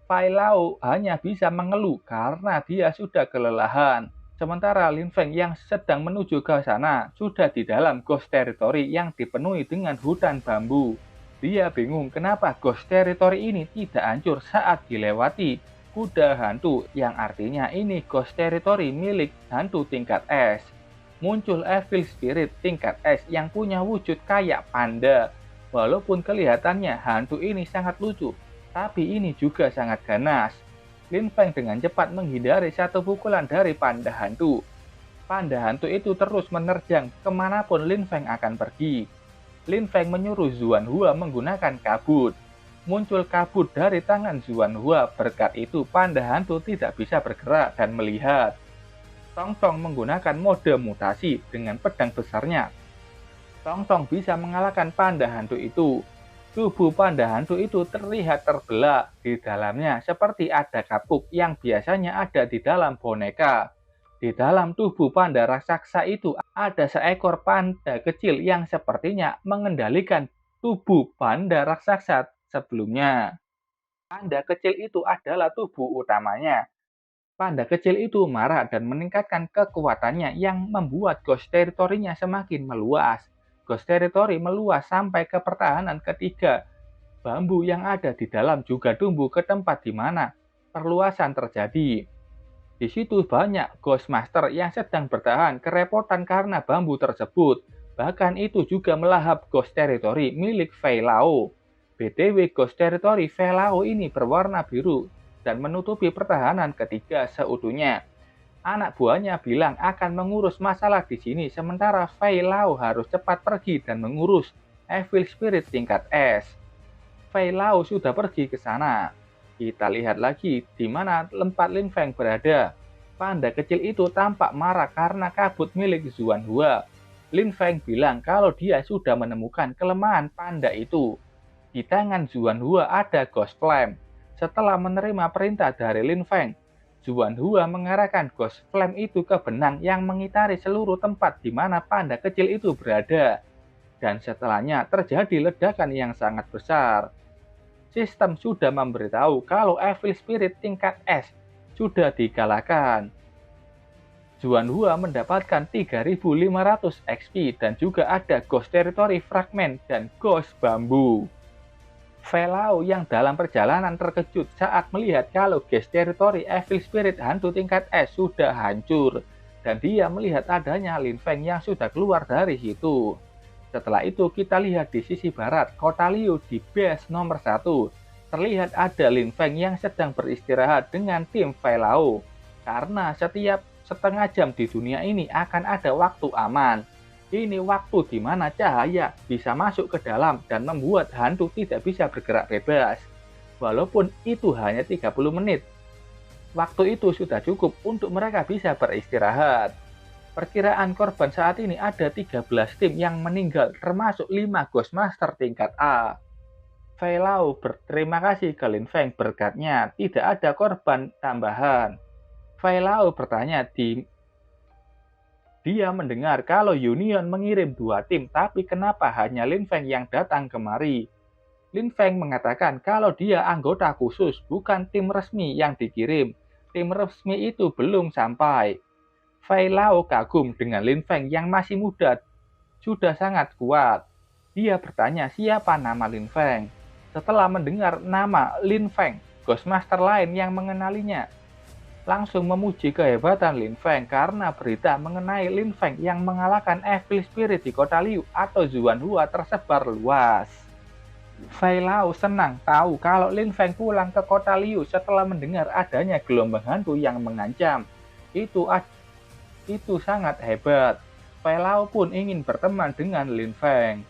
[SPEAKER 1] Fei Lao hanya bisa mengeluh karena dia sudah kelelahan. Sementara Lin Feng yang sedang menuju ke sana sudah di dalam Ghost Territory yang dipenuhi dengan hutan bambu. Dia bingung kenapa Ghost Territory ini tidak hancur saat dilewati kuda hantu, yang artinya ini Ghost Territory milik hantu tingkat S. Muncul Evil Spirit tingkat S yang punya wujud kayak panda. Walaupun kelihatannya hantu ini sangat lucu, tapi ini juga sangat ganas. Lin Feng dengan cepat menghindari satu pukulan dari panda hantu. Panda hantu itu terus menerjang kemanapun Lin Feng akan pergi. Lin Feng menyuruh Juan Hua menggunakan kabut. Muncul kabut dari tangan Juan Hua, berkat itu panda hantu tidak bisa bergerak dan melihat. Tong Tong menggunakan mode mutasi dengan pedang besarnya. Tong Tong bisa mengalahkan panda hantu itu. Tubuh panda hantu itu terlihat terbelah di dalamnya seperti ada kapuk yang biasanya ada di dalam boneka. Di dalam tubuh panda raksasa itu ada seekor panda kecil yang sepertinya mengendalikan tubuh panda raksasa sebelumnya. Panda kecil itu adalah tubuh utamanya. Panda kecil itu marah dan meningkatkan kekuatannya yang membuat Ghost Territory-nya semakin meluas. Ghost Territory meluas sampai ke pertahanan ketiga. Bambu yang ada di dalam juga tumbuh ke tempat di mana perluasan terjadi. Di situ banyak Ghostmaster yang sedang bertahan kerepotan karena bambu tersebut. Bahkan itu juga melahap Ghost Territory milik Fei Lao. BTW Ghost Territory Fei Lao ini berwarna biru dan menutupi pertahanan ketiga seutuhnya. Anak buahnya bilang akan mengurus masalah di sini, sementara Fei Lao harus cepat pergi dan mengurus Evil Spirit tingkat S. Fei Lao sudah pergi ke sana. Kita lihat lagi di mana tempat Lin Feng berada. Panda kecil itu tampak marah karena kabut milik Juan Hua. Lin Feng bilang kalau dia sudah menemukan kelemahan panda itu. Di tangan Juan Hua ada Ghost Flame. Setelah menerima perintah dari Lin Feng, Juan Hua mengarahkan Ghost Flame itu ke benang yang mengitari seluruh tempat di mana panda kecil itu berada. Dan setelahnya terjadi ledakan yang sangat besar. Sistem sudah memberitahu kalau Evil Spirit tingkat S sudah dikalahkan. Juan Hua mendapatkan 3.500 XP dan juga ada Ghost Territory Fragment dan Ghost Bambu. Fei Lao yang dalam perjalanan terkejut saat melihat kalau Ghost Territory Evil Spirit hantu tingkat S sudah hancur, dan dia melihat adanya Lin Feng yang sudah keluar dari situ. Setelah itu kita lihat di sisi barat kota Liu di base nomor 1. Terlihat ada Lin Feng yang sedang beristirahat dengan tim Fei Lao. Karena setiap setengah jam di dunia ini akan ada waktu aman. Ini waktu di mana cahaya bisa masuk ke dalam dan membuat hantu tidak bisa bergerak bebas. Walaupun itu hanya 30 menit. Waktu itu sudah cukup untuk mereka bisa beristirahat. Perkiraan korban saat ini ada 13 tim yang meninggal, termasuk 5 Ghostmaster tingkat A. Fei Lao berterima kasih ke Lin Feng, berkatnya tidak ada korban tambahan. Fei Lao bertanya dia mendengar kalau Union mengirim 2 tim, tapi kenapa hanya Lin Feng yang datang kemari? Lin Feng mengatakan kalau dia anggota khusus, bukan tim resmi yang dikirim. Tim resmi itu belum sampai. Fei Lao kagum dengan Lin Feng yang masih muda, sudah sangat kuat. Dia bertanya siapa nama Lin Feng. Setelah mendengar nama Lin Feng, Ghostmaster lain yang mengenalinya langsung memuji kehebatan Lin Feng karena berita mengenai Lin Feng yang mengalahkan Evil Spirit di kota Liu atau Zuanhua tersebar luas. Fei Lao senang tahu kalau Lin Feng pulang ke kota Liu setelah mendengar adanya gelombang hantu yang mengancam. Itu sangat hebat. Fei Lao pun ingin berteman dengan Lin Feng.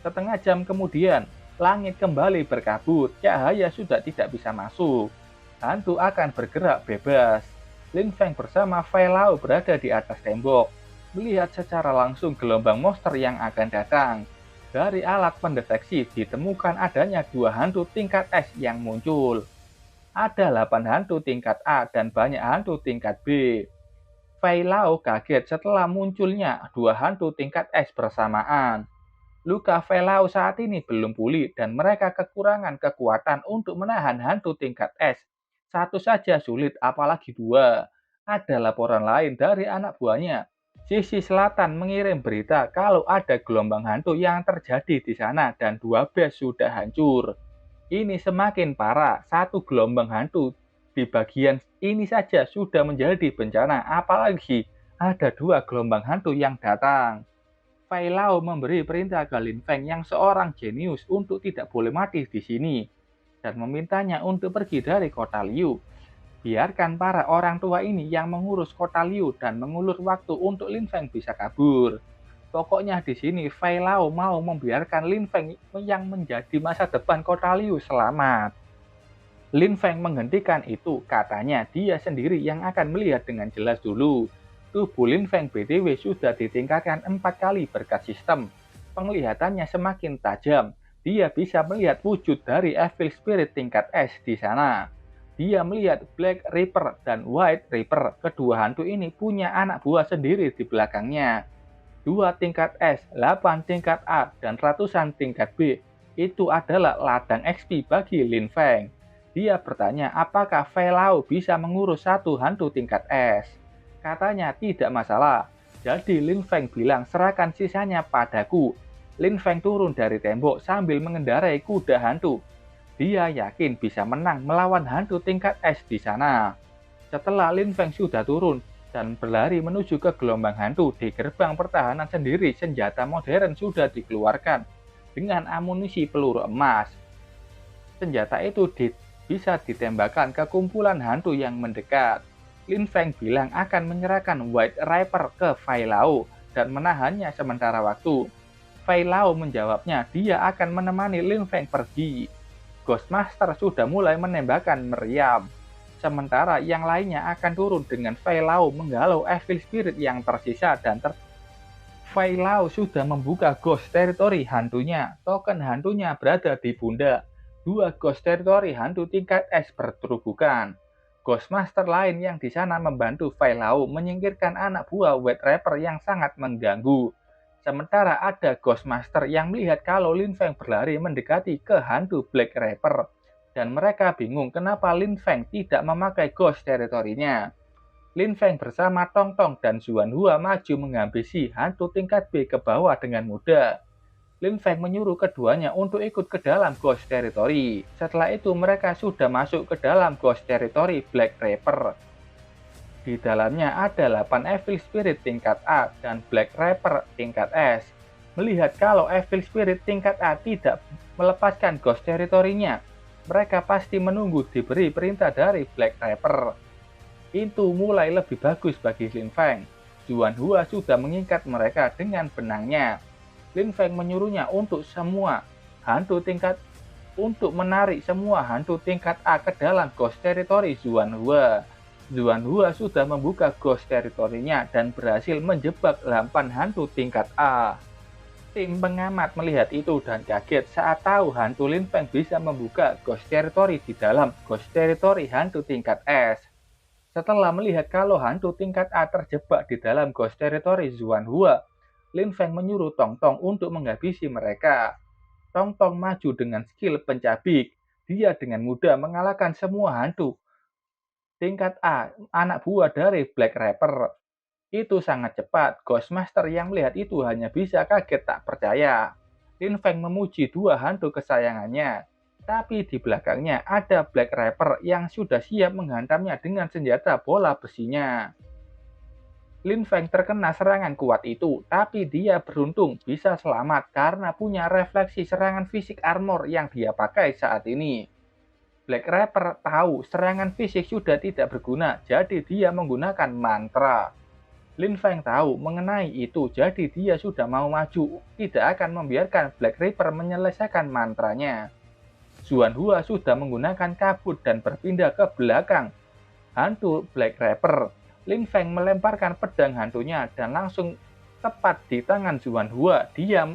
[SPEAKER 1] Setengah jam kemudian, langit kembali berkabut, cahaya sudah tidak bisa masuk. Hantu akan bergerak bebas. Lin Feng bersama Fei Lao berada di atas tembok, melihat secara langsung gelombang monster yang akan datang. Dari alat pendeteksi ditemukan adanya 2 hantu tingkat S yang muncul. Ada 8 hantu tingkat A dan banyak hantu tingkat B. Fei Lao kaget setelah munculnya 2 hantu tingkat S bersamaan. Luka Fei Lao saat ini belum pulih dan mereka kekurangan kekuatan untuk menahan hantu tingkat S. Satu saja sulit, apalagi 2. Ada laporan lain dari anak buahnya. Sisi selatan mengirim berita kalau ada gelombang hantu yang terjadi di sana dan 2 base sudah hancur. Ini semakin parah, satu gelombang hantu di bagian ini saja sudah menjadi bencana, apalagi ada 2 gelombang hantu yang datang. Fei Lao memberi perintah ke Lin Feng yang seorang jenius untuk tidak boleh mati di sini dan memintanya untuk pergi dari kota Liu. Biarkan para orang tua ini yang mengurus kota Liu dan mengulur waktu untuk Lin Feng bisa kabur. Pokoknya di sini Fei Lao mau membiarkan Lin Feng yang menjadi masa depan kota Liu selamat. Lin Feng menghentikan itu, katanya dia sendiri yang akan melihat dengan jelas dulu. Tubuh Lin Feng BTW sudah ditingkatkan 4 kali berkat sistem. Penglihatannya semakin tajam. Dia bisa melihat wujud dari Evil Spirit tingkat S di sana. Dia melihat Black Reaper dan White Reaper. Kedua hantu ini punya anak buah sendiri di belakangnya. 2 tingkat S, 8 tingkat A, dan ratusan tingkat B. Itu adalah ladang XP bagi Lin Feng. Dia bertanya apakah Fei Lao bisa mengurus satu hantu tingkat S. Katanya tidak masalah. Jadi Lin Feng bilang serahkan sisanya padaku. Lin Feng turun dari tembok sambil mengendarai kuda hantu. Dia yakin bisa menang melawan hantu tingkat S di sana. Setelah Lin Feng sudah turun dan berlari menuju ke gelombang hantu, di gerbang pertahanan sendiri senjata modern sudah dikeluarkan dengan amunisi peluru emas. Senjata itu bisa ditembakkan ke kumpulan hantu yang mendekat. Lin Feng bilang akan menyerahkan White Reaper ke Fei Lao dan menahannya sementara waktu. Fei Lao menjawabnya dia akan menemani Lin Feng pergi. Ghostmaster sudah mulai menembakkan meriam. Sementara yang lainnya akan turun dengan Fei Lao menggalau Evil Spirit yang tersisa dan Fei Lao sudah membuka Ghost Territory hantunya. Token hantunya berada di pundak. 2 Ghost Territory hantu tingkat S berterubukan. Ghostmaster lain yang di sana membantu Fei Lao menyingkirkan anak buah White Reaper yang sangat mengganggu. Sementara ada Ghostmaster yang melihat kalau Lin Feng berlari mendekati ke hantu Black Reaper. Dan mereka bingung kenapa Lin Feng tidak memakai Ghost Territory-nya. Lin Feng bersama Tong Tong dan Zuanhua maju menghabisi hantu tingkat B ke bawah dengan mudah. Lin Feng menyuruh keduanya untuk ikut ke dalam Ghost Territory. Setelah itu mereka sudah masuk ke dalam Ghost Territory Black Reaper. Di dalamnya ada 8 Evil Spirit tingkat A dan Black Reaper tingkat S. Melihat kalau Evil Spirit tingkat A tidak melepaskan Ghost Territory-nya, mereka pasti menunggu diberi perintah dari Black Reaper. Itu mulai lebih bagus bagi Lin Feng. Zuanhua sudah mengikat mereka dengan benangnya. Lin Feng menyuruhnya untuk menarik semua hantu tingkat A ke dalam Ghost Territory Zuanhua. Zuanhua sudah membuka Ghost Territory-nya dan berhasil menjebak 8 hantu tingkat A. Tim pengamat melihat itu dan kaget saat tahu hantu Lin Feng bisa membuka Ghost Territory di dalam Ghost Territory hantu tingkat S. Setelah melihat kalau hantu tingkat A terjebak di dalam Ghost Territory Zuanhua, Lin Feng menyuruh Tong Tong untuk menghabisi mereka. Tong Tong maju dengan skill pencabik. Dia dengan mudah mengalahkan semua hantu tingkat A, anak buah dari Black Reaper. Itu sangat cepat. Ghostmaster yang melihat itu hanya bisa kaget tak percaya. Lin Feng memuji 2 hantu kesayangannya. tapi di belakangnya ada Black Reaper yang sudah siap menghantamnya dengan senjata bola besinya. Lin Feng terkena serangan kuat itu, tapi dia beruntung bisa selamat karena punya refleksi serangan fisik armor yang dia pakai saat ini. Black Reaper tahu serangan fisik sudah tidak berguna, jadi dia menggunakan mantra. Lin Feng tahu mengenai itu, jadi dia sudah mau maju, tidak akan membiarkan Black Reaper menyelesaikan mantranya. Zuan Hua sudah menggunakan kabut dan berpindah ke belakang hantu Black Reaper. Lin Feng melemparkan pedang hantunya dan langsung tepat di tangan Zuan Hua. Dia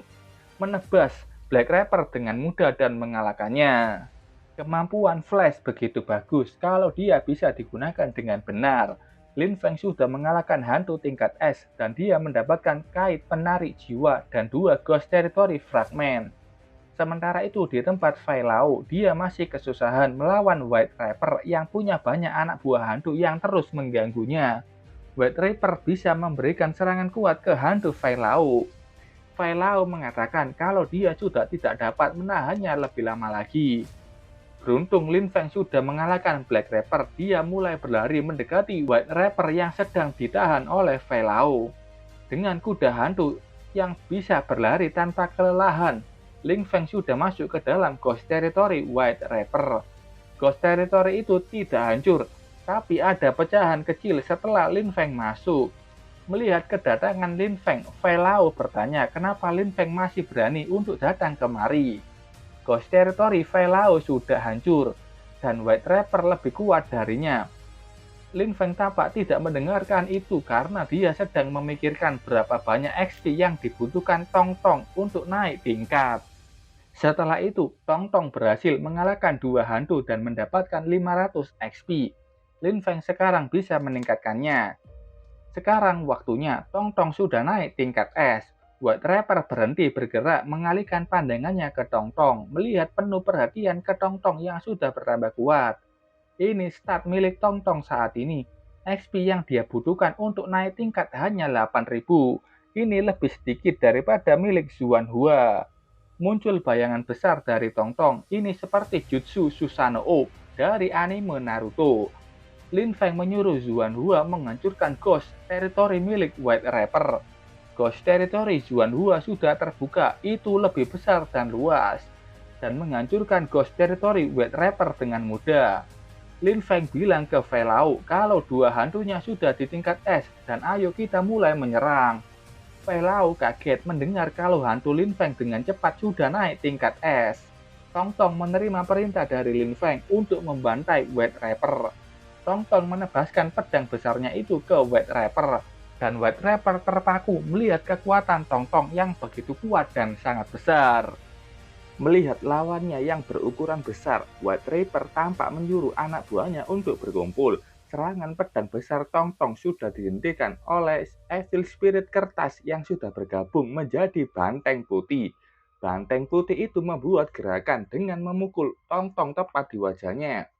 [SPEAKER 1] menebas Black Reaper dengan mudah dan mengalahkannya. Kemampuan Flash begitu bagus kalau dia bisa digunakan dengan benar. Lin Feng sudah mengalahkan hantu tingkat S dan dia mendapatkan kait penarik jiwa dan 2 Ghost Territory Fragment. Sementara itu di tempat Fei Lao, dia masih kesusahan melawan White Reaper yang punya banyak anak buah hantu yang terus mengganggunya. White Reaper bisa memberikan serangan kuat ke hantu Fei Lao. Fei Lao mengatakan kalau dia sudah tidak dapat menahannya lebih lama lagi. Beruntung Lin Feng sudah mengalahkan Black Reaper, dia mulai berlari mendekati White Reaper yang sedang ditahan oleh Fei Lao. Dengan kuda hantu yang bisa berlari tanpa kelelahan, Lin Feng sudah masuk ke dalam Ghost Territory White Reaper. Ghost Territory itu tidak hancur, tapi ada pecahan kecil setelah Lin Feng masuk. Melihat kedatangan Lin Feng, Fei Lao bertanya kenapa Lin Feng masih berani untuk datang kemari. Ghost Territory Fei Lao sudah hancur, dan White Reaper lebih kuat darinya. Lin Feng tampak tidak mendengarkan itu karena dia sedang memikirkan berapa banyak XP yang dibutuhkan Tong Tong untuk naik tingkat. Setelah itu, Tong Tong berhasil mengalahkan 2 hantu dan mendapatkan 500 XP. Lin Feng sekarang bisa meningkatkannya. Sekarang waktunya Tong Tong sudah naik tingkat S. White Reaper berhenti bergerak mengalihkan pandangannya ke Tong Tong, melihat penuh perhatian ke Tong Tong yang sudah bertambah kuat. Ini stat milik Tong Tong saat ini. XP yang dia butuhkan untuk naik tingkat hanya 8.000. Ini lebih sedikit daripada milik Zuan Hua. Muncul bayangan besar dari Tong Tong. Ini seperti Jutsu Susanoo dari anime Naruto. Lin Feng menyuruh Zuan Hua menghancurkan Ghost Territory milik White Reaper. Ghost Territory Zuan Hua sudah terbuka, itu lebih besar dan luas, dan menghancurkan Ghost Territory White Reaper dengan mudah. Lin Feng bilang ke Fei Lao kalau 2 hantunya sudah di tingkat S dan ayo kita mulai menyerang. Fei Lao kaget mendengar kalau hantu Lin Feng dengan cepat sudah naik tingkat S. Tong Tong menerima perintah dari Lin Feng untuk membantai White Reaper. Tong Tong menebaskan pedang besarnya itu ke White Reaper, dan White Reaper terpaku melihat kekuatan Tong Tong yang begitu kuat dan sangat besar. Melihat lawannya yang berukuran besar, White Reaper tampak menyuruh anak buahnya untuk berkumpul. Serangan pedang besar Tong Tong sudah dihentikan oleh Evil Spirit kertas yang sudah bergabung menjadi banteng putih. Banteng putih itu membuat gerakan dengan memukul Tong Tong tepat di wajahnya.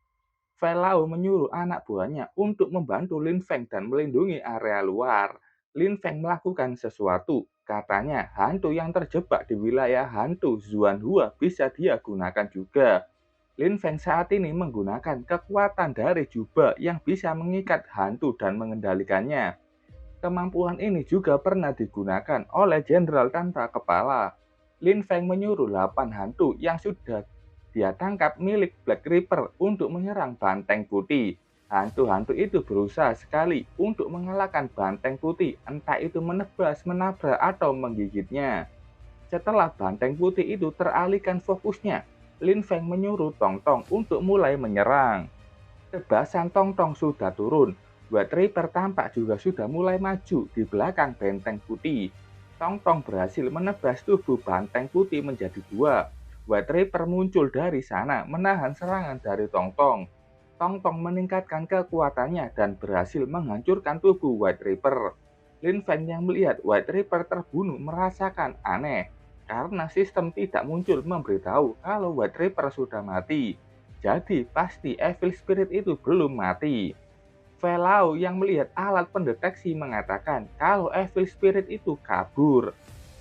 [SPEAKER 1] Fei Lao menyuruh anak buahnya untuk membantu Lin Feng dan melindungi area luar. Lin Feng melakukan sesuatu. Katanya hantu yang terjebak di wilayah hantu Zuan Hua bisa dia gunakan juga. Lin Feng saat ini menggunakan kekuatan dari jubah yang bisa mengikat hantu dan mengendalikannya. Kemampuan ini juga pernah digunakan oleh jenderal tanpa kepala. Lin Feng menyuruh 8 hantu yang sudah dia tangkap milik Black Reaper untuk menyerang banteng putih. Hantu-hantu itu berusaha sekali untuk mengalahkan banteng putih, entah itu menebas, menabrak, atau menggigitnya. Setelah banteng putih itu teralihkan fokusnya, Lin Feng menyuruh Tong Tong untuk mulai menyerang. Tebasan Tong Tong sudah turun. White Reaper tampak juga sudah mulai maju di belakang benteng putih. Tong Tong berhasil menebas tubuh banteng putih menjadi 2. White Reaper muncul dari sana menahan serangan dari Tong Tong. Tong Tong meningkatkan kekuatannya dan berhasil menghancurkan tubuh White Reaper. Lin Feng yang melihat White Reaper terbunuh merasakan aneh, karena sistem tidak muncul memberitahu kalau White Reaper sudah mati. Jadi pasti Evil Spirit itu belum mati. Fei Lao yang melihat alat pendeteksi mengatakan kalau Evil Spirit itu kabur.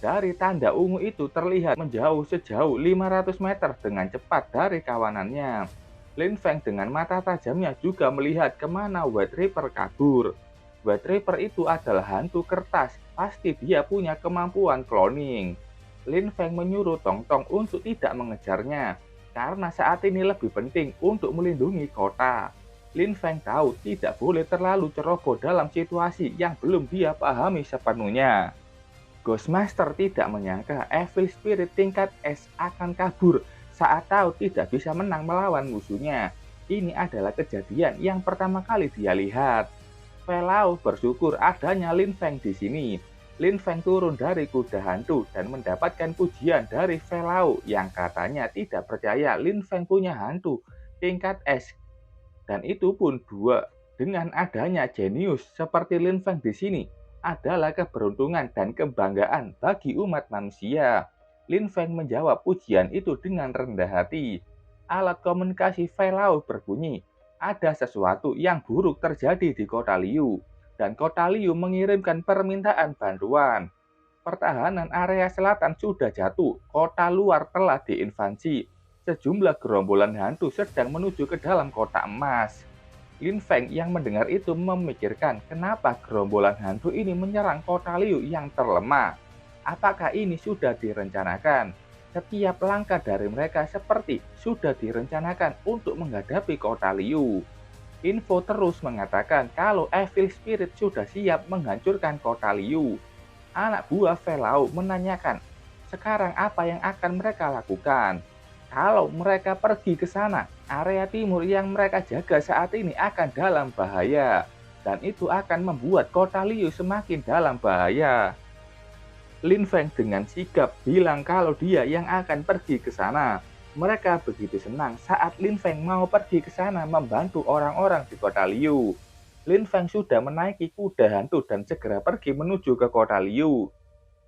[SPEAKER 1] dari tanda ungu itu terlihat menjauh sejauh 500 meter dengan cepat dari kawanannya. Lin Feng dengan mata tajamnya juga melihat kemana White Reaper kabur. White Reaper itu adalah hantu kertas, pasti dia punya kemampuan cloning. Lin Feng menyuruh Tong Tong untuk tidak mengejarnya, karena saat ini lebih penting untuk melindungi kota. Lin Feng tahu tidak boleh terlalu ceroboh dalam situasi yang belum dia pahami sepenuhnya. Ghostmaster tidak menyangka Evil Spirit tingkat S akan kabur saat tahu tidak bisa menang melawan musuhnya. Ini adalah kejadian yang pertama kali dia lihat. Felau bersyukur adanya Lin Feng di sini. Lin Feng turun dari kuda hantu dan mendapatkan pujian dari Felau yang katanya tidak percaya Lin Feng punya hantu tingkat S. Dan itu pun dua. Dengan adanya jenius seperti Lin Feng di sini adalah keberuntungan dan kebanggaan bagi umat manusia. Lin Feng menjawab pujian itu dengan rendah hati. Alat komunikasi Felau berbunyi. Ada sesuatu yang buruk terjadi di kota Liu, dan kota Liu mengirimkan permintaan bantuan. Pertahanan area selatan sudah jatuh, kota luar telah diinvasi. Sejumlah gerombolan hantu sedang menuju ke dalam kota emas. Lin Feng yang mendengar itu memikirkan kenapa gerombolan hantu ini menyerang kota Liu yang terlemah. Apakah ini sudah direncanakan? Setiap langkah dari mereka seperti sudah direncanakan untuk menghadapi kota Liu. Info terus mengatakan kalau Evil Spirit sudah siap menghancurkan kota Liu. Anak buah Felau menanyakan, sekarang apa yang akan mereka lakukan? Kalau mereka pergi ke sana, area timur yang mereka jaga saat ini akan dalam bahaya. Dan itu akan membuat kota Liu semakin dalam bahaya. Lin Feng dengan sigap bilang kalau dia yang akan pergi ke sana. Mereka begitu senang saat Lin Feng mau pergi ke sana membantu orang-orang di kota Liu. Lin Feng sudah menaiki kuda hantu dan segera pergi menuju ke kota Liu.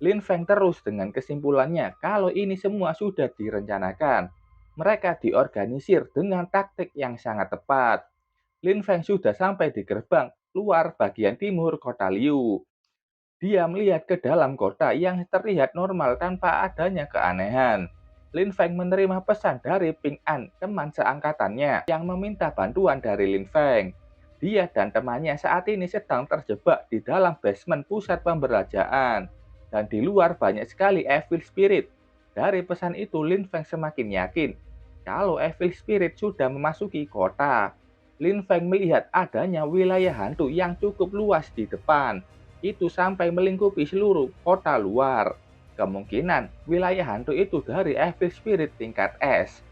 [SPEAKER 1] Lin Feng terus dengan kesimpulannya kalau ini semua sudah direncanakan. Mereka diorganisir dengan taktik yang sangat tepat. Lin Feng sudah sampai di gerbang luar bagian timur kota Liu. Dia melihat ke dalam kota yang terlihat normal tanpa adanya keanehan. Lin Feng menerima pesan dari Ping An, teman seangkatannya, yang meminta bantuan dari Lin Feng. Dia dan temannya saat ini sedang terjebak di dalam basement pusat pemberajaan. Dan di luar banyak sekali Evil Spirit. Dari pesan itu, Lin Feng semakin yakin kalau Evil Spirit sudah memasuki kota. Lin Feng melihat adanya wilayah hantu yang cukup luas di depan. Itu sampai melingkupi seluruh kota luar. Kemungkinan wilayah hantu itu dari Evil Spirit tingkat S.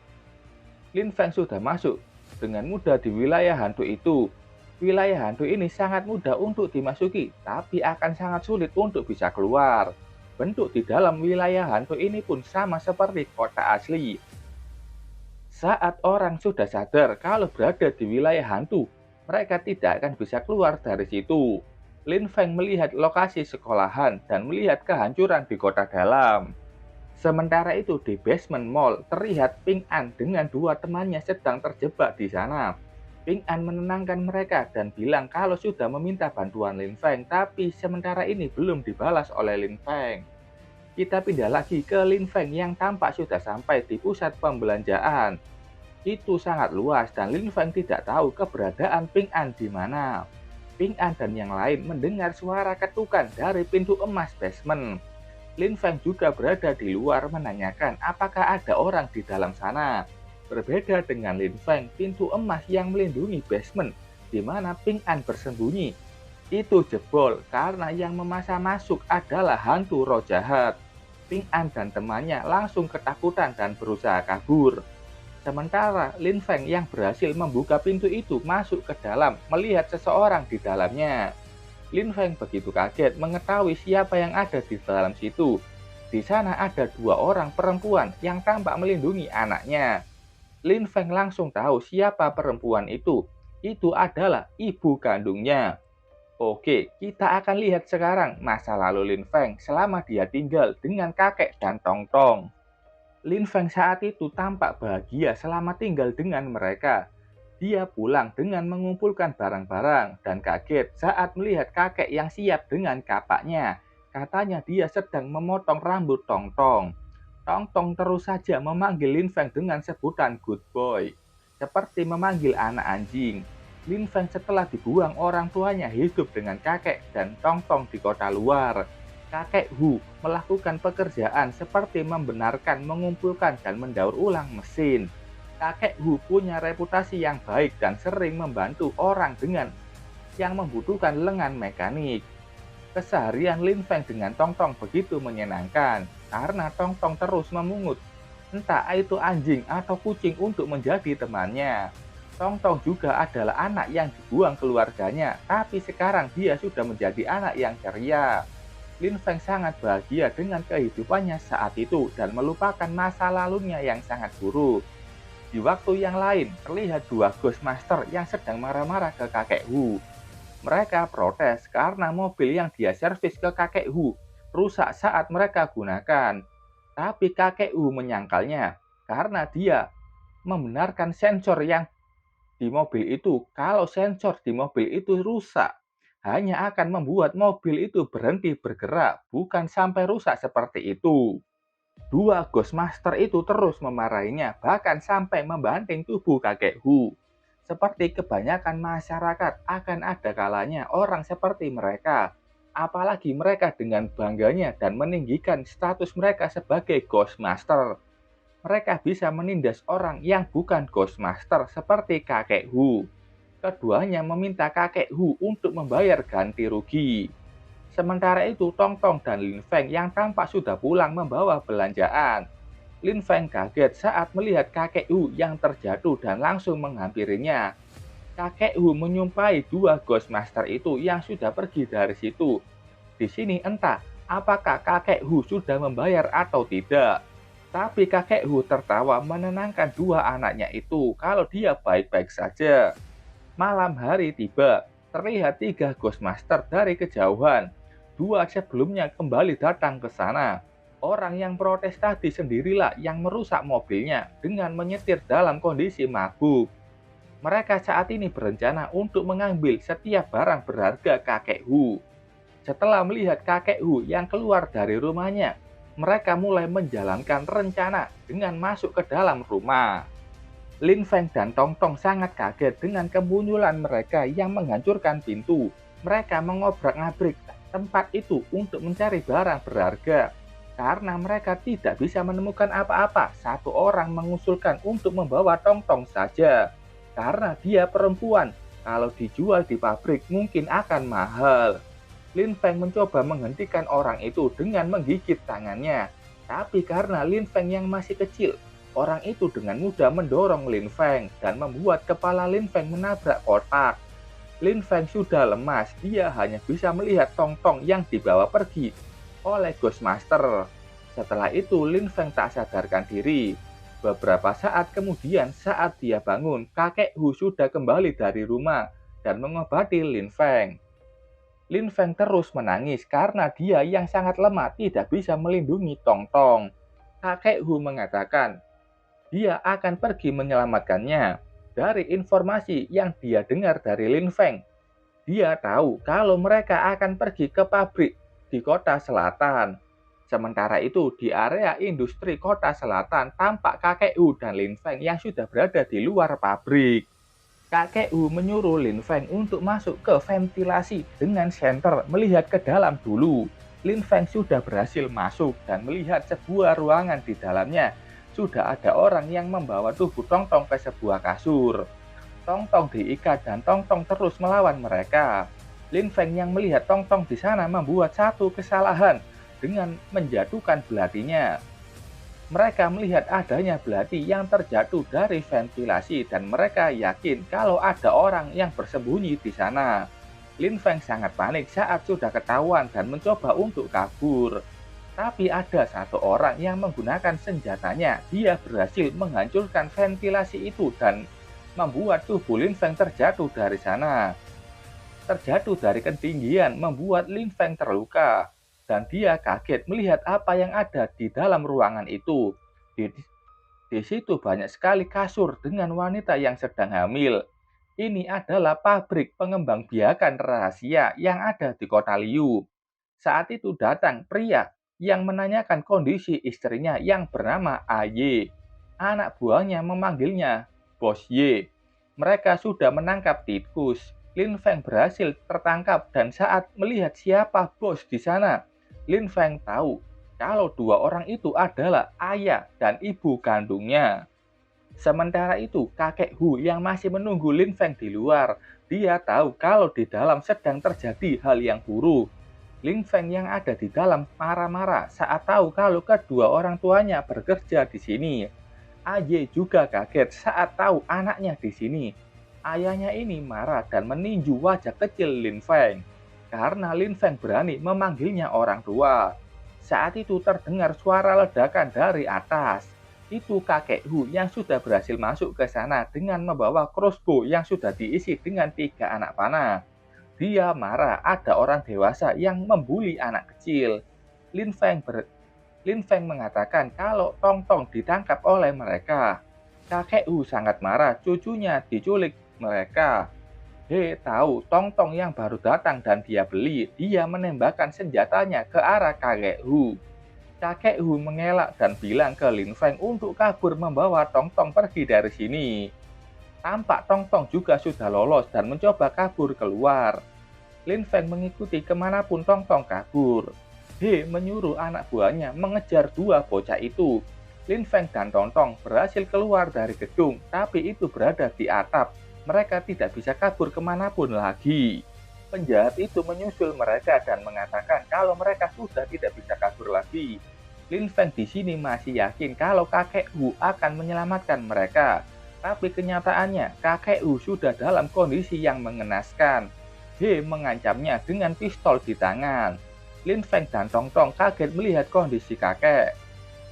[SPEAKER 1] Lin Feng sudah masuk dengan mudah di wilayah hantu itu. Wilayah hantu ini sangat mudah untuk dimasuki, tapi akan sangat sulit untuk bisa keluar. Bentuk di dalam wilayah hantu ini pun sama seperti kota asli. Saat orang sudah sadar kalau berada di wilayah hantu, mereka tidak akan bisa keluar dari situ. Lin Feng melihat lokasi sekolahan dan melihat kehancuran di kota dalam. Sementara itu di basement mall terlihat Ping An dengan dua temannya sedang terjebak di sana. Ping An menenangkan mereka dan bilang kalau sudah meminta bantuan Lin Feng, tapi sementara ini belum dibalas oleh Lin Feng. Kita pindah lagi ke Lin Feng yang tampak sudah sampai di pusat pembelanjaan. Itu sangat luas dan Lin Feng tidak tahu keberadaan Ping An di mana. Ping An dan yang lain mendengar suara ketukan dari pintu emas basement. Lin Feng juga berada di luar menanyakan apakah ada orang di dalam sana. Berbeda dengan Lin Feng, pintu emas yang melindungi basement di mana Ping An bersembunyi itu jebol karena yang memaksa masuk adalah hantu roh jahat. Ping An dan temannya langsung ketakutan dan berusaha kabur. Sementara Lin Feng yang berhasil membuka pintu itu masuk ke dalam melihat seseorang di dalamnya. Lin Feng begitu kaget mengetahui siapa yang ada di dalam situ. Di sana ada dua orang perempuan yang tampak melindungi anaknya. Lin Feng langsung tahu siapa perempuan itu. Itu adalah ibu kandungnya. Oke, kita akan lihat sekarang masa lalu Lin Feng selama dia tinggal dengan kakek dan Tong Tong. Lin Feng saat itu tampak bahagia selama tinggal dengan mereka. Dia pulang dengan mengumpulkan barang-barang dan kaget saat melihat kakek yang siap dengan kapaknya. Katanya dia sedang memotong rambut Tong Tong. Tong Tong terus saja memanggil Lin Feng dengan sebutan good boy, seperti memanggil anak anjing. Lin Feng setelah dibuang orang tuanya hidup dengan kakek dan Tong Tong di kota luar. Kakek Hu melakukan pekerjaan seperti membenarkan, mengumpulkan, dan mendaur ulang mesin. Kakek Hu punya reputasi yang baik dan sering membantu orang dengan yang membutuhkan lengan mekanik. Keseharian Lin Feng dengan Tong Tong begitu menyenangkan karena Tong Tong terus memungut entah itu anjing atau kucing untuk menjadi temannya. Tong Tong juga adalah anak yang dibuang keluarganya, tapi sekarang dia sudah menjadi anak yang ceria. Lin Feng sangat bahagia dengan kehidupannya saat itu dan melupakan masa lalunya yang sangat buruk. Di waktu yang lain, terlihat dua Ghost Master yang sedang marah-marah ke kakek Hu. Mereka protes karena mobil yang dia servis ke kakek Hu rusak saat mereka gunakan. Tapi kakek Hu menyangkalnya karena dia membenarkan sensor yang di mobil itu. Kalau sensor di mobil itu rusak, hanya akan membuat mobil itu berhenti bergerak, bukan sampai rusak seperti itu. Dua Ghostmaster itu terus memarahinya, bahkan sampai membanting tubuh kakek Hu. Seperti kebanyakan masyarakat, akan ada kalanya orang seperti mereka. Apalagi mereka dengan bangganya dan meninggikan status mereka sebagai Ghostmaster. Mereka bisa menindas orang yang bukan Ghostmaster seperti kakek Hu. Keduanya meminta kakek Hu untuk membayar ganti rugi. Sementara itu, Tong Tong dan Lin Feng yang tampak sudah pulang membawa belanjaan. Lin Feng kaget saat melihat kakek Hu yang terjatuh dan langsung menghampirinya. Kakek Hu menyumpahi dua Ghostmaster itu yang sudah pergi dari situ. Di sini entah apakah kakek Hu sudah membayar atau tidak. Tapi kakek Hu tertawa menenangkan dua anaknya itu kalau dia baik-baik saja. Malam hari tiba, terlihat tiga Ghostmaster dari kejauhan. Dua sebelumnya kembali datang ke sana. Orang yang protes tadi sendirilah yang merusak mobilnya dengan menyetir dalam kondisi mabuk. Mereka saat ini berencana untuk mengambil setiap barang berharga kakek Hu. Setelah melihat kakek Hu yang keluar dari rumahnya, mereka mulai menjalankan rencana dengan masuk ke dalam rumah. Lin Feng dan Tong Tong sangat kaget dengan kemunculan mereka yang menghancurkan pintu. Mereka mengobrak-ngabrik tempat itu untuk mencari barang berharga. Karena mereka tidak bisa menemukan apa-apa, satu orang mengusulkan untuk membawa Tong Tong saja. Karena dia perempuan, kalau dijual di pabrik mungkin akan mahal. Lin Feng mencoba menghentikan orang itu dengan menggigit tangannya. Tapi karena Lin Feng yang masih kecil, orang itu dengan mudah mendorong Lin Feng dan membuat kepala Lin Feng menabrak kotak. Lin Feng sudah lemas, dia hanya bisa melihat Tong Tong yang dibawa pergi oleh Ghostmaster. Setelah itu Lin Feng tak sadarkan diri. Beberapa saat kemudian saat dia bangun, kakek Hu sudah kembali dari rumah dan mengobati Lin Feng. Lin Feng terus menangis karena dia yang sangat lemah tidak bisa melindungi Tong Tong. Kakek Hu mengatakan, dia akan pergi menyelamatkannya. Dari informasi yang dia dengar dari Lin Feng, dia tahu kalau mereka akan pergi ke pabrik di kota selatan. Sementara itu, di area industri kota selatan, tampak kakek Hu dan Lin Feng yang sudah berada di luar pabrik. Kakek Hu menyuruh Lin Feng untuk masuk ke ventilasi dengan senter melihat ke dalam dulu. Lin Feng sudah berhasil masuk dan melihat sebuah ruangan di dalamnya. Sudah ada orang yang membawa tubuh Tong Tong ke sebuah kasur. Tong Tong diikat dan Tong Tong terus melawan mereka. Lin Feng yang melihat Tong Tong di sana membuat satu kesalahan dengan menjatuhkan belatinya. Mereka melihat adanya belati yang terjatuh dari ventilasi dan mereka yakin kalau ada orang yang bersembunyi di sana. Lin Feng sangat panik saat sudah ketahuan dan mencoba untuk kabur. Tapi ada satu orang yang menggunakan senjatanya. Dia berhasil menghancurkan ventilasi itu dan membuat tubuh Lin Feng terjatuh dari sana. Terjatuh dari ketinggian membuat Lin Feng terluka. Dan dia kaget melihat apa yang ada di dalam ruangan itu. Di situ banyak sekali kasur dengan wanita yang sedang hamil. Ini adalah pabrik pengembang biakan rahasia yang ada di kota Liu. Saat itu datang pria yang menanyakan kondisi istrinya yang bernama AY. Anak buahnya memanggilnya Bos Y. Mereka sudah menangkap tikus. Lin Feng berhasil tertangkap dan saat melihat siapa bos di sana, Lin Feng tahu kalau dua orang itu adalah ayah dan ibu kandungnya. Sementara itu, kakek Hu yang masih menunggu Lin Feng di luar, dia tahu kalau di dalam sedang terjadi hal yang buruk. Lin Feng yang ada di dalam marah-marah saat tahu kalau kedua orang tuanya bekerja di sini. Aye juga kaget saat tahu anaknya di sini. Ayahnya ini marah dan meninju wajah kecil Lin Feng karena Lin Feng berani memanggilnya orang tua. Saat itu terdengar suara ledakan dari atas. Itu kakek Hu yang sudah berhasil masuk ke sana dengan membawa crossbow yang sudah diisi dengan 3 anak panah. Dia marah ada orang dewasa yang membuli anak kecil. Lin Feng Lin Feng mengatakan kalau Tong Tong ditangkap oleh mereka. Kakek Hu sangat marah cucunya diculik mereka. He tahu Tong Tong yang baru datang dan dia beli. Dia menembakkan senjatanya ke arah kakek Hu. Kakek Hu mengelak dan bilang ke Lin Feng untuk kabur membawa Tong Tong pergi dari sini. Tampak Tong Tong juga sudah lolos dan mencoba kabur keluar. Lin Feng mengikuti kemanapun Tong Tong kabur. He menyuruh anak buahnya mengejar dua bocah itu. Lin Feng dan Tong Tong berhasil keluar dari gedung, tapi itu berada di atap. Mereka tidak bisa kabur kemanapun lagi. Penjahat itu menyusul mereka dan mengatakan kalau mereka sudah tidak bisa kabur lagi. Lin Feng di sini masih yakin kalau kakek Hu akan menyelamatkan mereka. Tapi kenyataannya kakek Hu sudah dalam kondisi yang mengenaskan. He mengancamnya dengan pistol di tangan. Lin Feng dan Tong Tong kaget melihat kondisi kakek.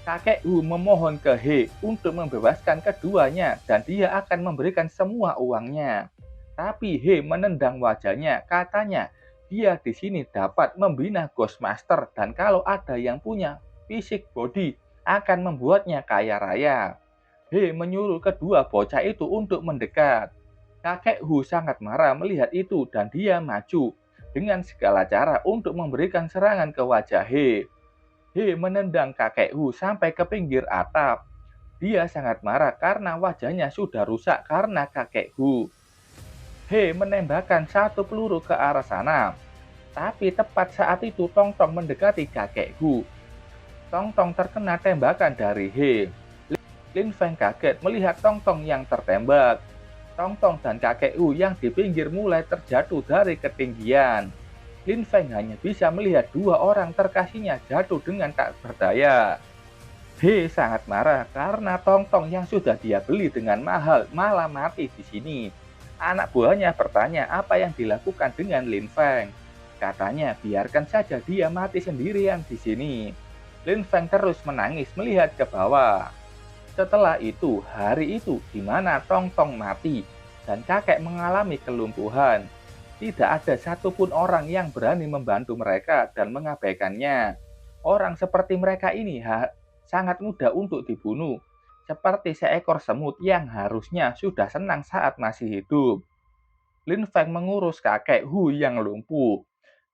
[SPEAKER 1] Kakek Hu memohon ke He untuk membebaskan keduanya dan dia akan memberikan semua uangnya. Tapi He menendang wajahnya, katanya dia di sini dapat membina Ghostmaster dan kalau ada yang punya fisik body akan membuatnya kaya raya. He menyuruh kedua bocah itu untuk mendekat. Kakek Hu sangat marah melihat itu dan dia maju dengan segala cara untuk memberikan serangan ke wajah He. He menendang kakek Hu sampai ke pinggir atap. Dia sangat marah karena wajahnya sudah rusak karena kakek Hu. He menembakkan satu peluru ke arah sana. Tapi tepat saat itu Tong Tong mendekati kakek Hu. Tong Tong terkena tembakan dari He. Lin Feng kaget melihat Tong Tong yang tertembak. Tong Tong dan kakek Hu yang di pinggir mulai terjatuh dari ketinggian. Lin Feng hanya bisa melihat dua orang terkasihnya jatuh dengan tak berdaya. He sangat marah karena Tong Tong yang sudah dia beli dengan mahal malah mati di sini. Anak buahnya bertanya apa yang dilakukan dengan Lin Feng. Katanya biarkan saja dia mati sendirian di sini. Lin Feng terus menangis melihat ke bawah. Setelah itu, hari itu di mana Tong Tong mati dan kakek mengalami kelumpuhan. Tidak ada satupun orang yang berani membantu mereka dan mengabaikannya. Orang seperti mereka ini sangat mudah untuk dibunuh, seperti seekor semut yang harusnya sudah senang saat masih hidup. Lin Feng mengurus kakek Hu yang lumpuh.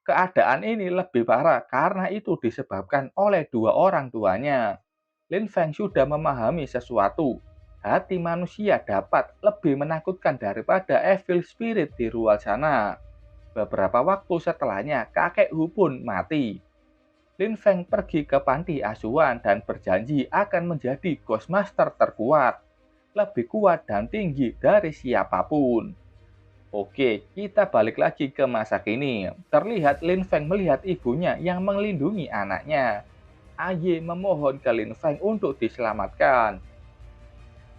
[SPEAKER 1] Keadaan ini lebih parah karena itu disebabkan oleh dua orang tuanya. Lin Feng sudah memahami sesuatu. Hati manusia dapat lebih menakutkan daripada evil spirit di luar sana. Beberapa waktu setelahnya, kakek Hu pun mati. Lin Feng pergi ke panti asuhan dan berjanji akan menjadi Ghostmaster terkuat. Lebih kuat dan tinggi dari siapapun. Oke, kita balik lagi ke masa kini. Terlihat Lin Feng melihat ibunya yang melindungi anaknya. Aye memohon ke Lin Feng untuk diselamatkan.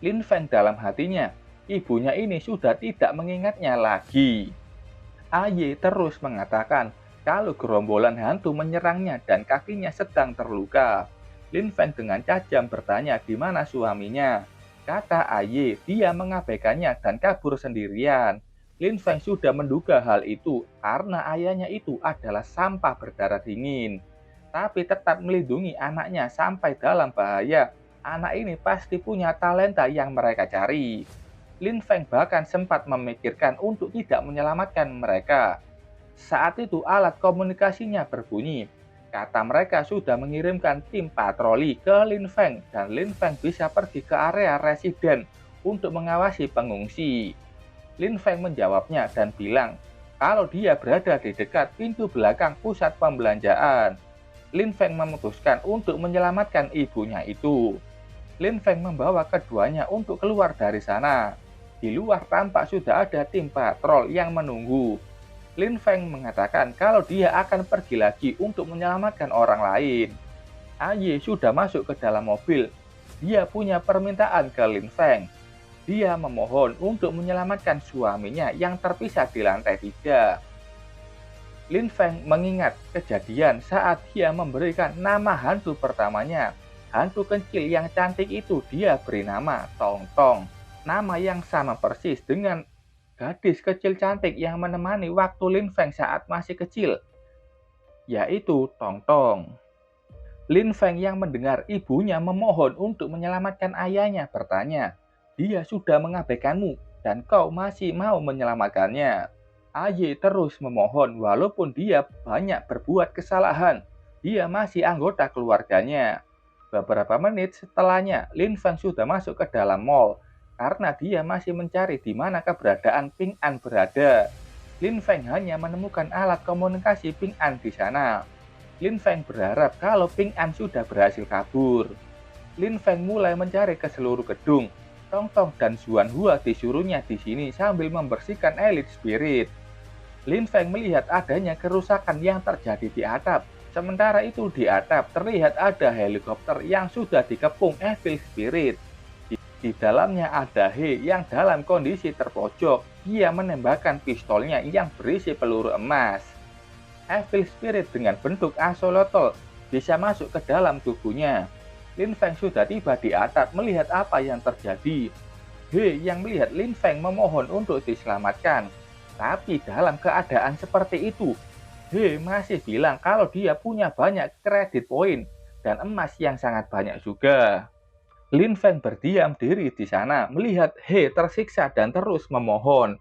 [SPEAKER 1] Lin Feng dalam hatinya, ibunya ini sudah tidak mengingatnya lagi. Aye terus mengatakan kalau gerombolan hantu menyerangnya dan kakinya sedang terluka. Lin Feng dengan tajam bertanya di mana suaminya. Kata Aye, dia mengabaikannya dan kabur sendirian. Lin Feng sudah menduga hal itu karena ayahnya itu adalah sampah berdarah dingin. Tapi tetap melindungi anaknya sampai dalam bahaya. Anak ini pasti punya talenta yang mereka cari. Lin Feng bahkan sempat memikirkan untuk tidak menyelamatkan mereka. Saat itu alat komunikasinya berbunyi. Kata mereka sudah mengirimkan tim patroli ke Lin Feng dan Lin Feng bisa pergi ke area residen untuk mengawasi pengungsi. Lin Feng menjawabnya dan bilang kalau dia berada di dekat pintu belakang pusat pembelanjaan. Lin Feng memutuskan untuk menyelamatkan ibunya itu. Lin Feng membawa keduanya untuk keluar dari sana. Di luar tampak sudah ada tim patrol yang menunggu. Lin Feng mengatakan kalau dia akan pergi lagi untuk menyelamatkan orang lain. Aye sudah masuk ke dalam mobil. Dia punya permintaan ke Lin Feng. Dia memohon untuk menyelamatkan suaminya yang terpisah di lantai 3. Lin Feng mengingat kejadian saat dia memberikan nama hantu pertamanya. Hantu kecil yang cantik itu dia beri nama Tong Tong. Nama yang sama persis dengan gadis kecil cantik yang menemani waktu Lin Feng saat masih kecil, yaitu Tong Tong. Lin Feng yang mendengar ibunya memohon untuk menyelamatkan ayahnya bertanya, dia sudah mengabaikanmu dan kau masih mau menyelamatkannya. Aye terus memohon walaupun dia banyak berbuat kesalahan, dia masih anggota keluarganya. Beberapa menit setelahnya, Lin Feng sudah masuk ke dalam mall karena dia masih mencari di mana keberadaan Ping An berada. Lin Feng hanya menemukan alat komunikasi Ping An di sana. Lin Feng berharap kalau Ping An sudah berhasil kabur. Lin Feng mulai mencari ke seluruh gedung. Tong Tong dan Xuan Hua disuruhnya di sini sambil membersihkan Elite Spirit. Lin Feng melihat adanya kerusakan yang terjadi di atap. Sementara itu di atap terlihat ada helikopter yang sudah dikepung Evil Spirit. Di dalamnya ada He yang dalam kondisi terpojok. Dia menembakkan pistolnya yang berisi peluru emas. Evil Spirit dengan bentuk axolotl bisa masuk ke dalam tubuhnya. Lin Feng sudah tiba di atap melihat apa yang terjadi. He yang melihat Lin Feng memohon untuk diselamatkan. Tapi dalam keadaan seperti itu, He masih bilang kalau dia punya banyak kredit poin dan emas yang sangat banyak juga. Lin Feng berdiam diri di sana melihat He tersiksa dan terus memohon.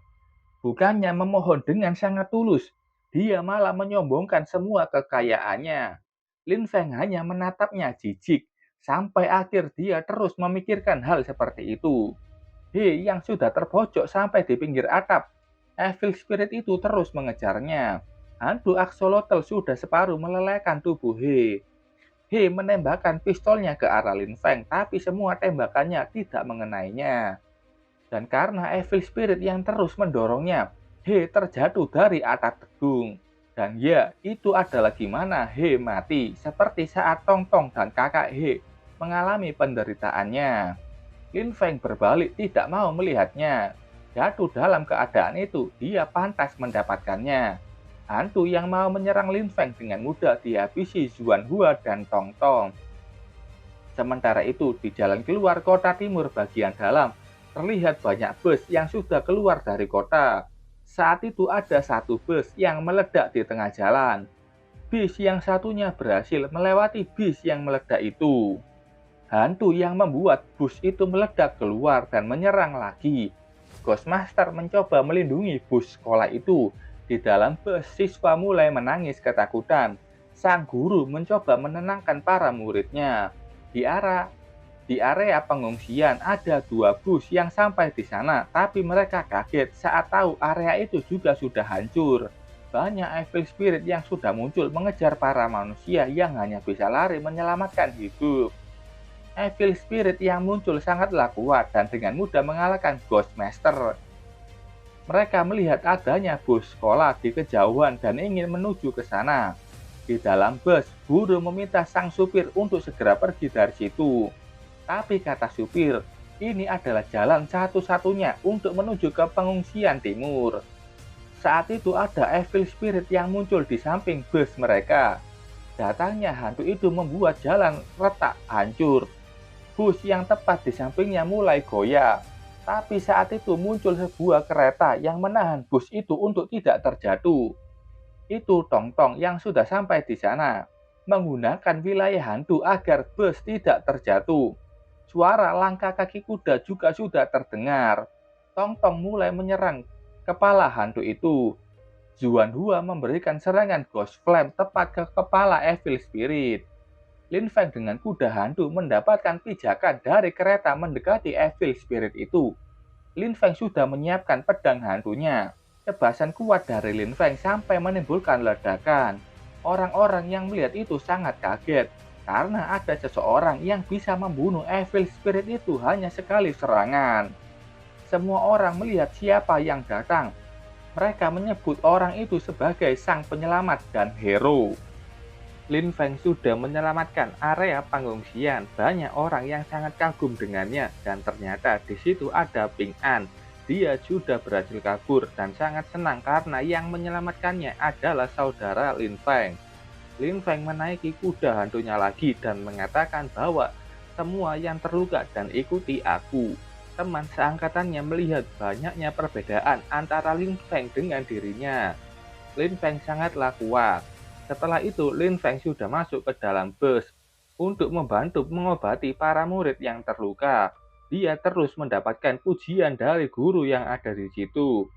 [SPEAKER 1] Bukannya memohon dengan sangat tulus, dia malah menyombongkan semua kekayaannya. Lin Feng hanya menatapnya jijik, sampai akhir dia terus memikirkan hal seperti itu. He yang sudah terpojok sampai di pinggir atap. Evil Spirit itu terus mengejarnya. Hantu axolotl sudah separuh melelehkan tubuh He. He menembakkan pistolnya ke arah Lin Feng, tapi semua tembakannya tidak mengenainya. Dan karena Evil Spirit yang terus mendorongnya, He terjatuh dari atap gedung. Dan ya, itu adalah gimana He mati, seperti saat Tong Tong dan kakak He mengalami penderitaannya. Lin Feng berbalik tidak mau melihatnya. Jatuh dalam keadaan itu, dia pantas mendapatkannya. Hantu yang mau menyerang Lin Feng dengan mudah dihabisi Xuan Hua dan Tong Tong. Sementara itu, di jalan keluar kota timur bagian dalam, terlihat banyak bus yang sudah keluar dari kota. Saat itu ada satu bus yang meledak di tengah jalan. Bis yang satunya berhasil melewati bis yang meledak itu. Hantu yang membuat bus itu meledak keluar dan menyerang lagi. Ghostmaster mencoba melindungi bus sekolah itu. Di dalam bus, siswa mulai menangis ketakutan. Sang guru mencoba menenangkan para muridnya. Di area pengungsian ada 2 bus yang sampai di sana, tapi mereka kaget saat tahu area itu juga sudah hancur. Banyak Evil Spirit yang sudah muncul mengejar para manusia yang hanya bisa lari menyelamatkan hidup. Evil Spirit yang muncul sangatlah kuat dan dengan mudah mengalahkan Ghostmaster. Mereka melihat adanya bus sekolah di kejauhan dan ingin menuju ke sana. Di dalam bus, guru meminta sang supir untuk segera pergi dari situ. Tapi kata supir, ini adalah jalan satu-satunya untuk menuju ke pengungsian timur. Saat itu ada Evil Spirit yang muncul di samping bus mereka. Datangnya hantu itu membuat jalan retak hancur. Bus yang tepat di sampingnya mulai goyah. Tapi saat itu muncul sebuah kereta yang menahan bus itu untuk tidak terjatuh. Itu Tong Tong yang sudah sampai di sana, menggunakan wilayah hantu agar bus tidak terjatuh. Suara langkah kaki kuda juga sudah terdengar. Tong Tong mulai menyerang kepala hantu itu. Zuanhua memberikan serangan Ghost Flame tepat ke kepala Evil Spirit. Lin Feng dengan kuda hantu mendapatkan pijakan dari kereta mendekati Evil Spirit itu. Lin Feng sudah menyiapkan pedang hantunya. Tebasan kuat dari Lin Feng sampai menimbulkan ledakan. Orang-orang yang melihat itu sangat kaget, karena ada seseorang yang bisa membunuh Evil Spirit itu hanya sekali serangan. Semua orang melihat siapa yang datang. Mereka menyebut orang itu sebagai sang penyelamat dan hero. Lin Feng sudah menyelamatkan area pengungsian. Banyak orang yang sangat kagum dengannya, dan ternyata di situ ada Ping An. Dia sudah berhasil kabur dan sangat senang karena yang menyelamatkannya adalah saudara Lin Feng. Lin Feng menaiki kuda hantunya lagi dan mengatakan bahwa semua yang terluka dan ikuti aku. Teman seangkatannya melihat banyaknya perbedaan antara Lin Feng dengan dirinya. Lin Feng sangatlah kuat. Setelah itu, Lin Feng sudah masuk ke dalam bus untuk membantu mengobati para murid yang terluka. Dia terus mendapatkan pujian dari guru yang ada di situ.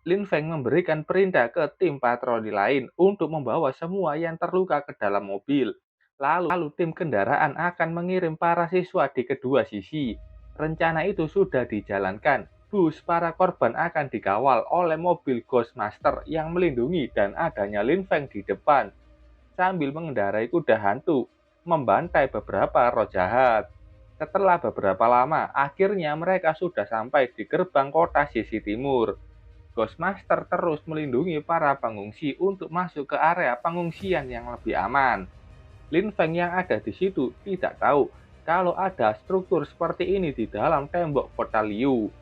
[SPEAKER 1] Lin Feng memberikan perintah ke tim patroli lain untuk membawa semua yang terluka ke dalam mobil. Lalu tim kendaraan akan mengirim para siswa di kedua sisi. Rencana itu sudah dijalankan. Bus para korban akan dikawal oleh mobil Ghostmaster yang melindungi dan adanya Lin Feng di depan. Sambil mengendarai kuda hantu, membantai beberapa roh jahat. Setelah beberapa lama, akhirnya mereka sudah sampai di gerbang kota sisi timur. Ghostmaster terus melindungi para pengungsi untuk masuk ke area pengungsian yang lebih aman. Lin Feng yang ada di situ tidak tahu kalau ada struktur seperti ini di dalam tembok kota Liu.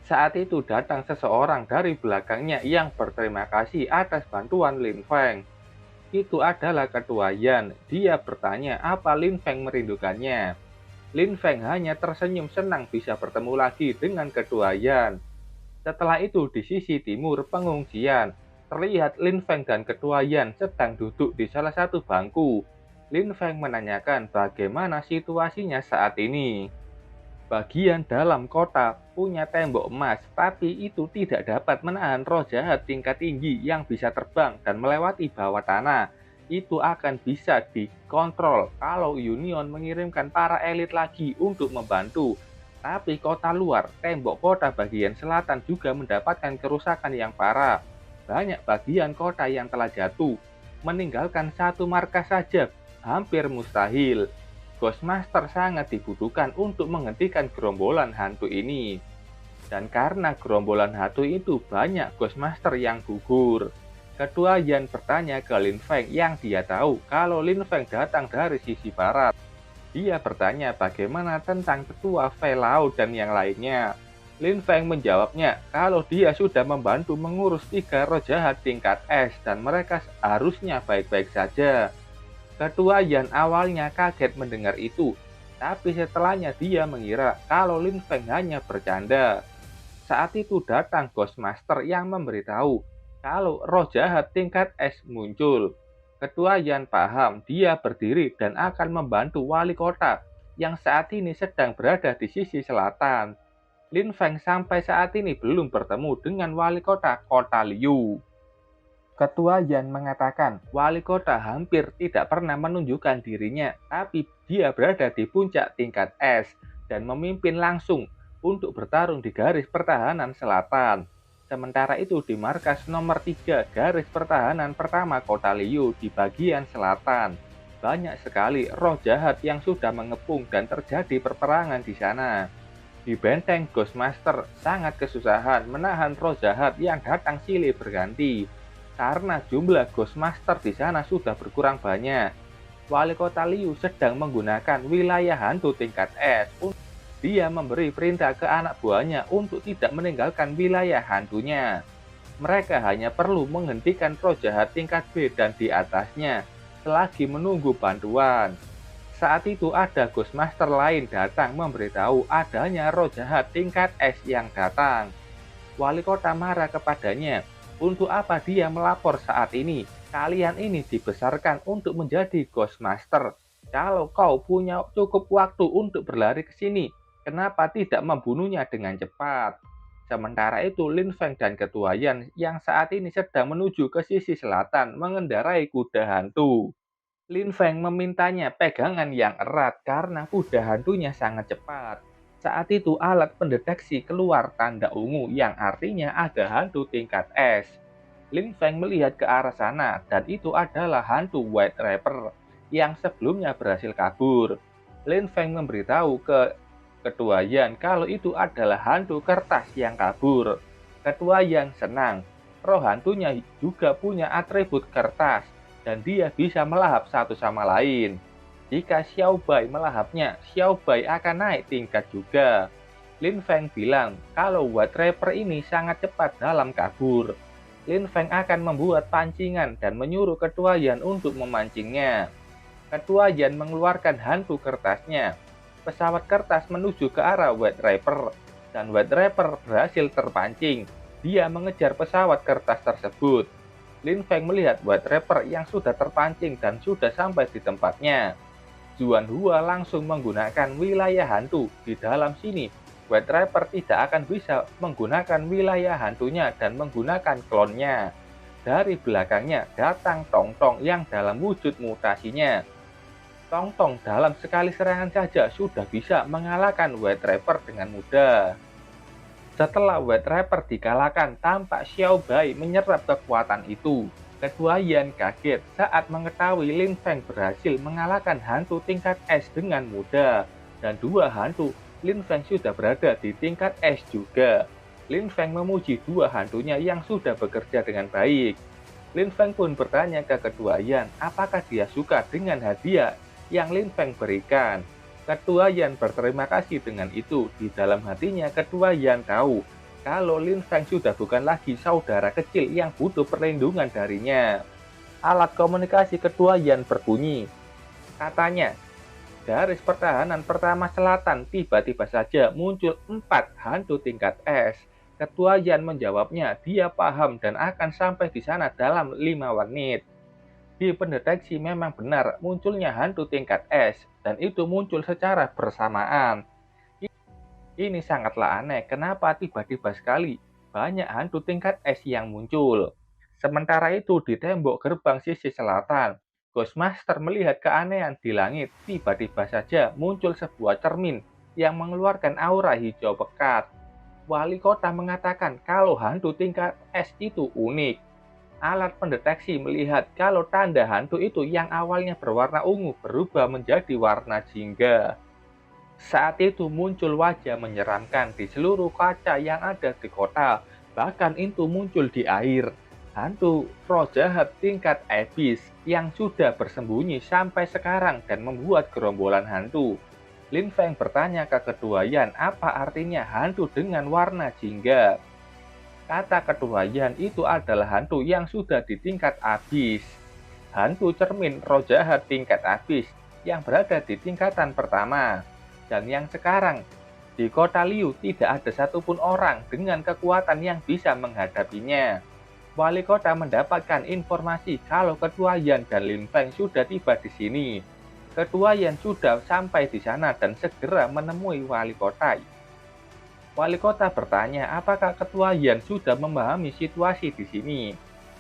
[SPEAKER 1] Saat itu datang seseorang dari belakangnya yang berterima kasih atas bantuan Lin Feng. Itu adalah Ketua Yan. Dia bertanya apa Lin Feng merindukannya. Lin Feng hanya tersenyum senang bisa bertemu lagi dengan Ketua Yan. Setelah itu di sisi timur pengungsian, terlihat Lin Feng dan Ketua Yan sedang duduk di salah satu bangku. Lin Feng menanyakan bagaimana situasinya saat ini. Bagian dalam kota punya tembok emas, tapi itu tidak dapat menahan roh jahat tingkat tinggi yang bisa terbang dan melewati bawah tanah. Itu akan bisa dikontrol kalau Union mengirimkan para elit lagi untuk membantu. Tapi kota luar, tembok kota bagian selatan juga mendapatkan kerusakan yang parah. Banyak bagian kota yang telah jatuh, meninggalkan satu markas saja hampir mustahil. Ghostmaster sangat dibutuhkan untuk menghentikan gerombolan hantu ini. Dan karena gerombolan hantu itu banyak Ghostmaster yang gugur. Ketua Yan bertanya ke Lin Feng yang dia tahu kalau Lin Feng datang dari sisi barat. Dia bertanya bagaimana tentang Ketua Fei Lao dan yang lainnya. Lin Feng menjawabnya kalau dia sudah membantu mengurus 3 roh jahat tingkat S dan mereka harusnya baik-baik saja. Ketua Yan awalnya kaget mendengar itu, tapi setelahnya dia mengira kalau Lin Feng hanya bercanda. Saat itu datang Ghostmaster yang memberitahu kalau roh jahat tingkat S muncul. Ketua Yan paham dia berdiri dan akan membantu wali kota yang saat ini sedang berada di sisi selatan. Lin Feng sampai saat ini belum bertemu dengan wali kota Liu. Ketua Yan mengatakan wali kota hampir tidak pernah menunjukkan dirinya, tapi dia berada di puncak tingkat S dan memimpin langsung untuk bertarung di garis pertahanan selatan. Sementara itu di markas nomor 3 garis pertahanan pertama kota Liu di bagian selatan, banyak sekali roh jahat yang sudah mengepung dan terjadi perperangan di sana. Di benteng Ghostmaster sangat kesusahan menahan roh jahat yang datang silih berganti. Karena jumlah Ghostmaster di sana sudah berkurang banyak. Wali kota Liu sedang menggunakan wilayah hantu tingkat S. Dia memberi perintah ke anak buahnya untuk tidak meninggalkan wilayah hantunya. Mereka hanya perlu menghentikan roh jahat tingkat B dan di atasnya, selagi menunggu bantuan. Saat itu ada Ghostmaster lain datang memberitahu adanya roh jahat tingkat S yang datang. Wali kota marah kepadanya. Untuk apa dia melapor saat ini? Kalian ini dibesarkan untuk menjadi Ghostmaster. Kalau kau punya cukup waktu untuk berlari ke sini, kenapa tidak membunuhnya dengan cepat? Sementara itu, Lin Feng dan Ketua Yan yang saat ini sedang menuju ke sisi selatan mengendarai kuda hantu. Lin Feng memintanya pegangan yang erat karena kuda hantunya sangat cepat. Saat itu alat pendeteksi keluar tanda ungu yang artinya ada hantu tingkat es. Lin Feng melihat ke arah sana dan itu adalah hantu White Rapper yang sebelumnya berhasil kabur. Lin Feng memberitahu ke Ketua Yan kalau itu adalah hantu kertas yang kabur. Ketua Yan senang, roh hantunya juga punya atribut kertas dan dia bisa melahap satu sama lain. Jika Xiao Bai melahapnya, Xiao Bai akan naik tingkat juga. Lin Feng bilang kalau White Rapper ini sangat cepat dalam kabur. Lin Feng akan membuat pancingan dan menyuruh Ketua Yan untuk memancingnya. Ketua Yan mengeluarkan hantu kertasnya. Pesawat kertas menuju ke arah White Rapper, dan White Rapper berhasil terpancing. Dia mengejar pesawat kertas tersebut. Lin Feng melihat White Rapper yang sudah terpancing dan sudah sampai di tempatnya. Zuan Hua langsung menggunakan wilayah hantu di dalam sini. White Rapper tidak akan bisa menggunakan wilayah hantunya dan menggunakan klonnya. Dari belakangnya datang Tong Tong yang dalam wujud mutasinya. Tong Tong dalam sekali serangan saja sudah bisa mengalahkan White Rapper dengan mudah. Setelah White Rapper dikalahkan, tampak Xiao Bai menyerap kekuatan itu. Ketua Yan kaget saat mengetahui Lin Feng berhasil mengalahkan hantu tingkat es dengan mudah. Dan dua hantu Lin Feng sudah berada di tingkat es juga. Lin Feng memuji dua hantunya yang sudah bekerja dengan baik. Lin Feng pun bertanya ke Ketua Yan apakah dia suka dengan hadiah yang Lin Feng berikan. Ketua Yan berterima kasih dengan itu. Di dalam hatinya Ketua Yan tahu kalau Lin Feng sudah bukan lagi saudara kecil yang butuh perlindungan darinya. Alat komunikasi Ketua Yan berbunyi. Katanya, garis pertahanan pertama selatan tiba-tiba saja muncul 4 hantu tingkat es. Ketua Yan menjawabnya dia paham dan akan sampai di sana dalam 5 menit. Di pendeteksi memang benar munculnya hantu tingkat es, dan itu muncul secara bersamaan. Ini sangatlah aneh, kenapa tiba-tiba sekali banyak hantu tingkat es yang muncul. Sementara itu di tembok gerbang sisi selatan, Ghostmaster melihat keanehan di langit, tiba-tiba saja muncul sebuah cermin yang mengeluarkan aura hijau pekat. Wali kota mengatakan kalau hantu tingkat es itu unik. Alat pendeteksi melihat kalau tanda hantu itu yang awalnya berwarna ungu berubah menjadi warna jingga. Saat itu muncul wajah menyeramkan di seluruh kaca yang ada di kota, bahkan itu muncul di air. Hantu roh jahat tingkat abyss yang sudah bersembunyi sampai sekarang dan membuat gerombolan hantu. Lin Feng bertanya ke Ketua Yan apa artinya hantu dengan warna jingga. Kata Ketua Yan itu adalah hantu yang sudah di tingkat abyss. Hantu cermin roh jahat tingkat abyss yang berada di tingkatan pertama. Dan yang sekarang, di kota Liu tidak ada satupun orang dengan kekuatan yang bisa menghadapinya. Wali kota mendapatkan informasi kalau Ketua Yan dan Lin Feng sudah tiba di sini. Ketua Yan sudah sampai di sana dan segera menemui wali kota. Wali kota bertanya apakah Ketua Yan sudah memahami situasi di sini.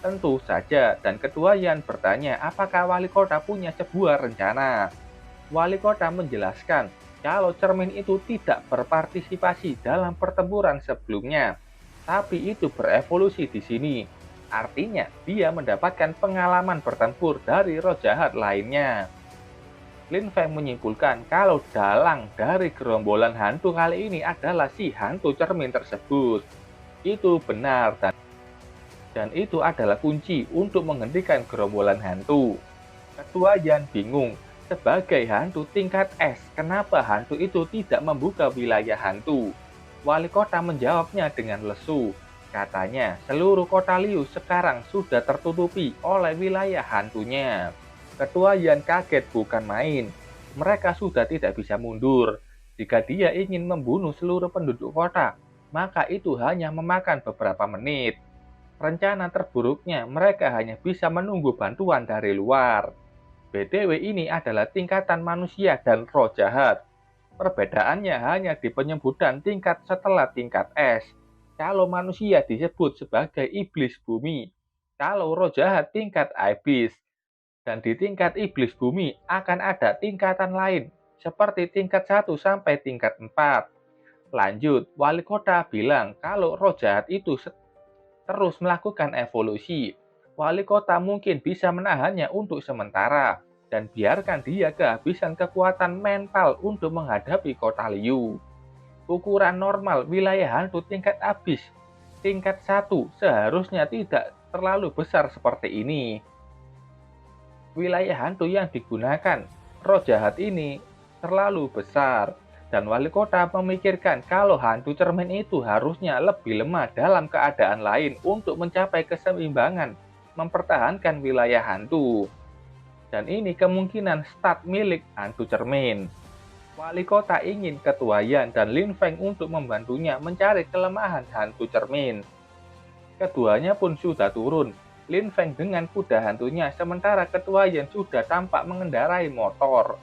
[SPEAKER 1] Tentu saja, dan Ketua Yan bertanya apakah wali kota punya sebuah rencana. Wali kota menjelaskan kalau cermin itu tidak berpartisipasi dalam pertempuran sebelumnya, tapi itu berevolusi di sini. Artinya, dia mendapatkan pengalaman bertempur dari roh jahat lainnya. Lin Feng menyimpulkan kalau dalang dari gerombolan hantu kali ini adalah si hantu cermin tersebut. Itu benar dan itu adalah kunci untuk menghentikan gerombolan hantu. Ketua Yan bingung, sebagai hantu tingkat es, kenapa hantu itu tidak membuka wilayah hantu? Wali kota menjawabnya dengan lesu. Katanya, seluruh kota Liu sekarang sudah tertutupi oleh wilayah hantunya. Ketua Yan kaget bukan main. Mereka sudah tidak bisa mundur. Jika dia ingin membunuh seluruh penduduk kota, maka itu hanya memakan beberapa menit. Rencana terburuknya, mereka hanya bisa menunggu bantuan dari luar. BTW ini adalah tingkatan manusia dan roh jahat. Perbedaannya hanya di penyebutan tingkat setelah tingkat es. Kalau manusia disebut sebagai iblis bumi, kalau roh jahat tingkat iblis, dan di tingkat iblis bumi akan ada tingkatan lain, seperti tingkat 1 sampai tingkat 4. Lanjut, wali kota bilang kalau roh jahat itu terus melakukan evolusi. Wali kota mungkin bisa menahannya untuk sementara, dan biarkan dia kehabisan kekuatan mental untuk menghadapi kota Liu. Ukuran normal wilayah hantu tingkat abis tingkat 1 seharusnya tidak terlalu besar seperti ini. Wilayah hantu yang digunakan roh jahat ini terlalu besar, dan wali kota memikirkan kalau hantu cermin itu harusnya lebih lemah dalam keadaan lain untuk mencapai keseimbangan mempertahankan wilayah hantu. Dan ini kemungkinan start milik hantu cermin. Wali kota ingin ketua Yan dan Lin Feng untuk membantunya mencari kelemahan hantu cermin. Keduanya pun sudah turun. Lin Feng dengan kuda hantunya, sementara ketua Yan sudah tampak mengendarai motor.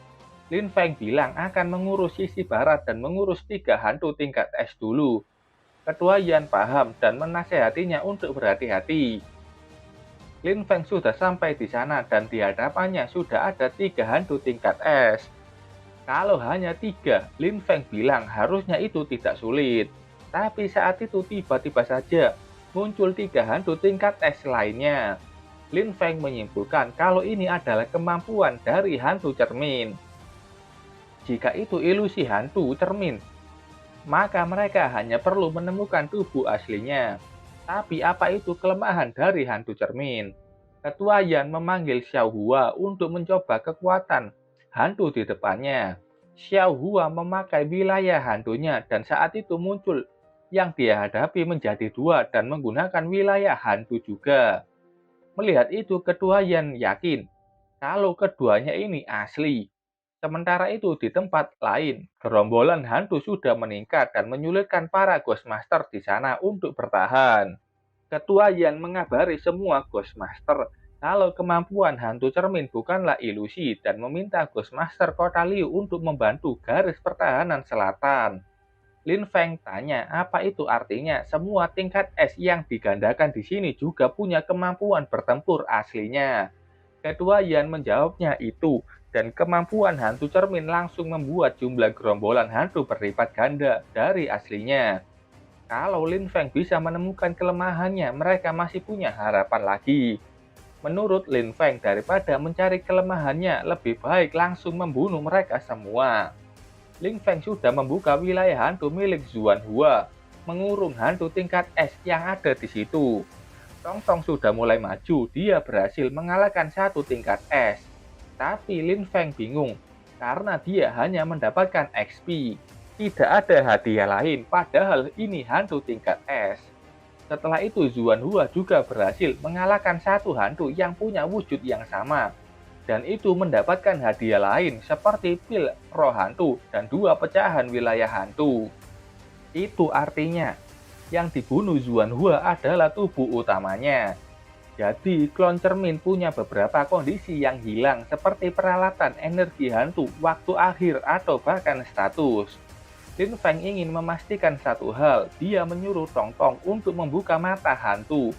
[SPEAKER 1] Lin Feng bilang akan mengurus sisi barat dan mengurus 3 hantu tingkat es dulu. Ketua Yan paham dan menasehatinya untuk berhati-hati. Lin Feng sudah sampai di sana dan di hadapannya sudah ada 3 hantu tingkat es. Kalau hanya 3, Lin Feng bilang harusnya itu tidak sulit. Tapi saat itu tiba-tiba saja muncul 3 hantu tingkat es lainnya. Lin Feng menyimpulkan kalau ini adalah kemampuan dari hantu cermin. Jika itu ilusi hantu cermin, maka mereka hanya perlu menemukan tubuh aslinya. Tapi apa itu kelemahan dari hantu cermin? Ketua Yan memanggil Xiao Hua untuk mencoba kekuatan hantu di depannya. Xiao Hua memakai wilayah hantunya dan saat itu muncul yang dia hadapi menjadi 2 dan menggunakan wilayah hantu juga. Melihat itu, ketua Yan yakin kalau keduanya ini asli. Sementara itu di tempat lain, gerombolan hantu sudah meningkat dan menyulitkan para Ghostmaster di sana untuk bertahan. Ketua Yan mengabari semua Ghostmaster kalau kemampuan hantu cermin bukanlah ilusi dan meminta Ghostmaster Kota Liu untuk membantu garis pertahanan selatan. Lin Feng tanya apa itu artinya semua tingkat es yang digandakan di sini juga punya kemampuan bertempur aslinya. Ketua Yan menjawabnya itu, dan kemampuan hantu cermin langsung membuat jumlah gerombolan hantu berlipat ganda dari aslinya. Kalau Lin Feng bisa menemukan kelemahannya, mereka masih punya harapan lagi. Menurut Lin Feng, daripada mencari kelemahannya, lebih baik langsung membunuh mereka semua. Lin Feng sudah membuka wilayah hantu milik Zuan Hua, mengurung hantu tingkat es yang ada di situ. Tong Tong sudah mulai maju, dia berhasil mengalahkan 1 tingkat es. Tapi Lin Feng bingung, karena dia hanya mendapatkan XP. Tidak ada hadiah lain, padahal ini hantu tingkat es. Setelah itu Zuan Hua juga berhasil mengalahkan 1 hantu yang punya wujud yang sama. Dan itu mendapatkan hadiah lain seperti pil roh hantu dan 2 pecahan wilayah hantu. Itu artinya yang dibunuh Zuan Hua adalah tubuh utamanya. Jadi klon cermin punya beberapa kondisi yang hilang seperti peralatan energi hantu, waktu akhir, atau bahkan status. Lin Feng ingin memastikan satu hal, dia menyuruh Tong Tong untuk membuka mata hantu.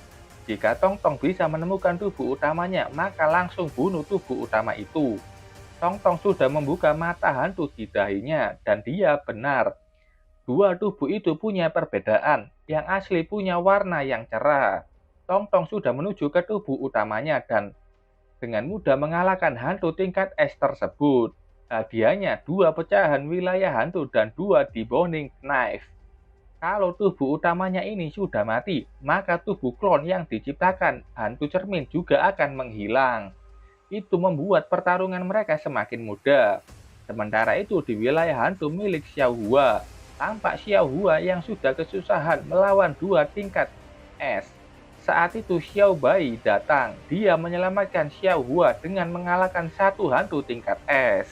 [SPEAKER 1] Jika Tong Tong bisa menemukan tubuh utamanya, maka langsung bunuh tubuh utama itu. Tong Tong sudah membuka mata hantu di dahinya, dan dia benar. 2 tubuh itu punya perbedaan, yang asli punya warna yang cerah. Tong Tong sudah menuju ke tubuh utamanya dan dengan mudah mengalahkan hantu tingkat es tersebut. Hadiahnya 2 pecahan wilayah hantu dan 2 deboning knife. Kalau tubuh utamanya ini sudah mati, maka tubuh klon yang diciptakan hantu cermin juga akan menghilang. Itu membuat pertarungan mereka semakin mudah. Sementara itu di wilayah hantu milik Xiao Hua, tampak Xiao Hua yang sudah kesusahan melawan 2 tingkat es. Saat itu Xiao Bai datang, dia menyelamatkan Xiao Hua dengan mengalahkan 1 hantu tingkat es.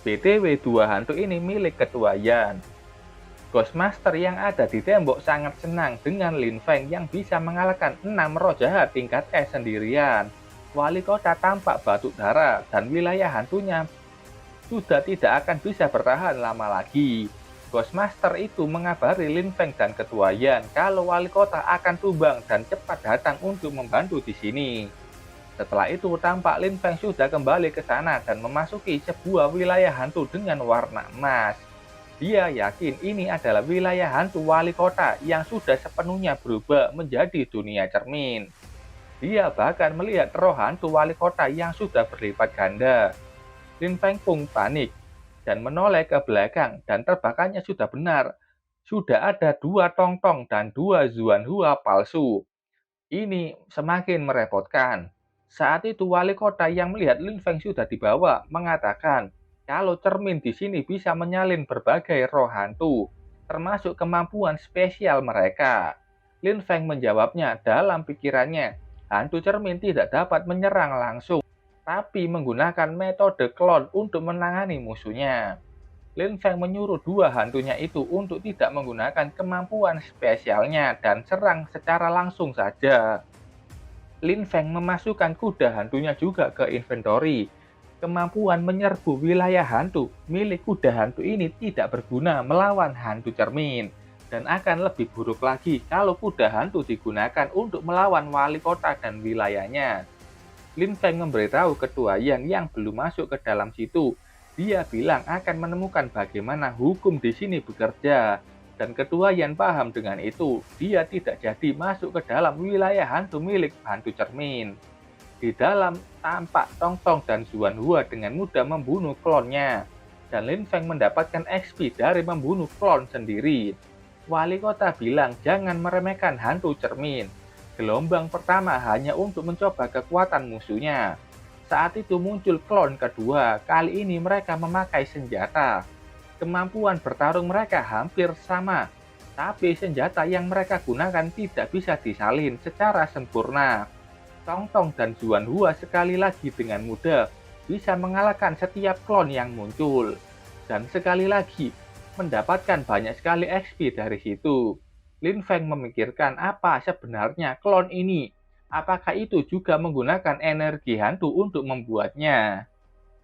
[SPEAKER 1] BTW 2 hantu ini milik ketua Yan. Ghostmaster yang ada di tembok sangat senang dengan Lin Feng yang bisa mengalahkan 6 roh jahat tingkat es sendirian. Wali kota tampak batuk darah dan wilayah hantunya sudah tidak akan bisa bertahan lama lagi. Ghostmaster itu mengabari Lin Feng dan Ketua Yan kalau wali kota akan tumbang dan cepat datang untuk membantu di sini. Setelah itu tampak Lin Feng sudah kembali ke sana dan memasuki sebuah wilayah hantu dengan warna emas. Dia yakin ini adalah wilayah hantu wali kota yang sudah sepenuhnya berubah menjadi dunia cermin. Dia bahkan melihat roh hantu wali kota yang sudah berlipat ganda. Lin Feng pun panik dan menoleh ke belakang dan tebakannya sudah benar. Sudah ada 2 Tongtong dan 2 Xuanhua palsu. Ini semakin merepotkan. Saat itu wali kota yang melihat Lin Feng sudah dibawa mengatakan kalau cermin di sini bisa menyalin berbagai roh hantu, termasuk kemampuan spesial mereka. Lin Feng menjawabnya dalam pikirannya, hantu cermin tidak dapat menyerang langsung, tapi menggunakan metode klon untuk menangani musuhnya. Lin Feng menyuruh 2 hantunya itu untuk tidak menggunakan kemampuan spesialnya dan serang secara langsung saja. Lin Feng memasukkan kuda hantunya juga ke inventory. Kemampuan menyerbu wilayah hantu milik kuda hantu ini tidak berguna melawan hantu cermin, dan akan lebih buruk lagi kalau kuda hantu digunakan untuk melawan wali kota dan wilayahnya. Lin Feng memberitahu Ketua Yan yang belum masuk ke dalam situ. Dia bilang akan menemukan bagaimana hukum di sini bekerja. Dan Ketua Yan paham dengan itu. Dia tidak jadi masuk ke dalam wilayah hantu milik hantu cermin. Di dalam tampak Tongtong dan Xuanhua dengan mudah membunuh klonnya. Dan Lin Feng mendapatkan XP dari membunuh klon sendiri. Wali kota bilang jangan meremehkan hantu cermin. Gelombang pertama hanya untuk mencoba kekuatan musuhnya. Saat itu muncul klon kedua, kali ini mereka memakai senjata. Kemampuan bertarung mereka hampir sama, tapi senjata yang mereka gunakan tidak bisa disalin secara sempurna. Tongtong dan Xuanhua sekali lagi dengan mudah bisa mengalahkan setiap klon yang muncul. Dan sekali lagi mendapatkan banyak sekali XP dari situ. Lin Feng memikirkan apa sebenarnya klon ini. Apakah itu juga menggunakan energi hantu untuk membuatnya?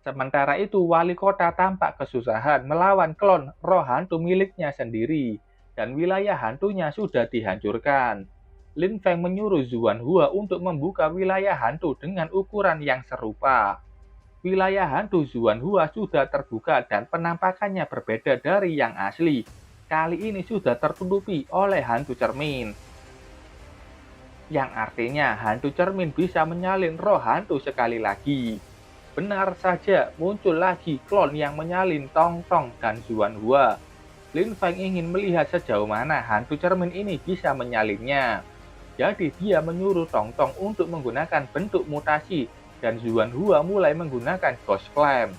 [SPEAKER 1] Sementara itu, wali kota tampak kesusahan melawan klon roh hantu miliknya sendiri, dan wilayah hantunya sudah dihancurkan. Lin Feng menyuruh Xuanhua untuk membuka wilayah hantu dengan ukuran yang serupa. Wilayah hantu Xuanhua sudah terbuka dan penampakannya berbeda dari yang asli. Kali ini sudah tertutupi oleh hantu cermin. Yang artinya hantu cermin bisa menyalin roh hantu sekali lagi. Benar saja, muncul lagi klon yang menyalin Tongtong dan Xuanhua. Lin Feng ingin melihat sejauh mana hantu cermin ini bisa menyalinnya. Jadi dia menyuruh Tongtong untuk menggunakan bentuk mutasi dan Xuanhua mulai menggunakan Ghost Flame.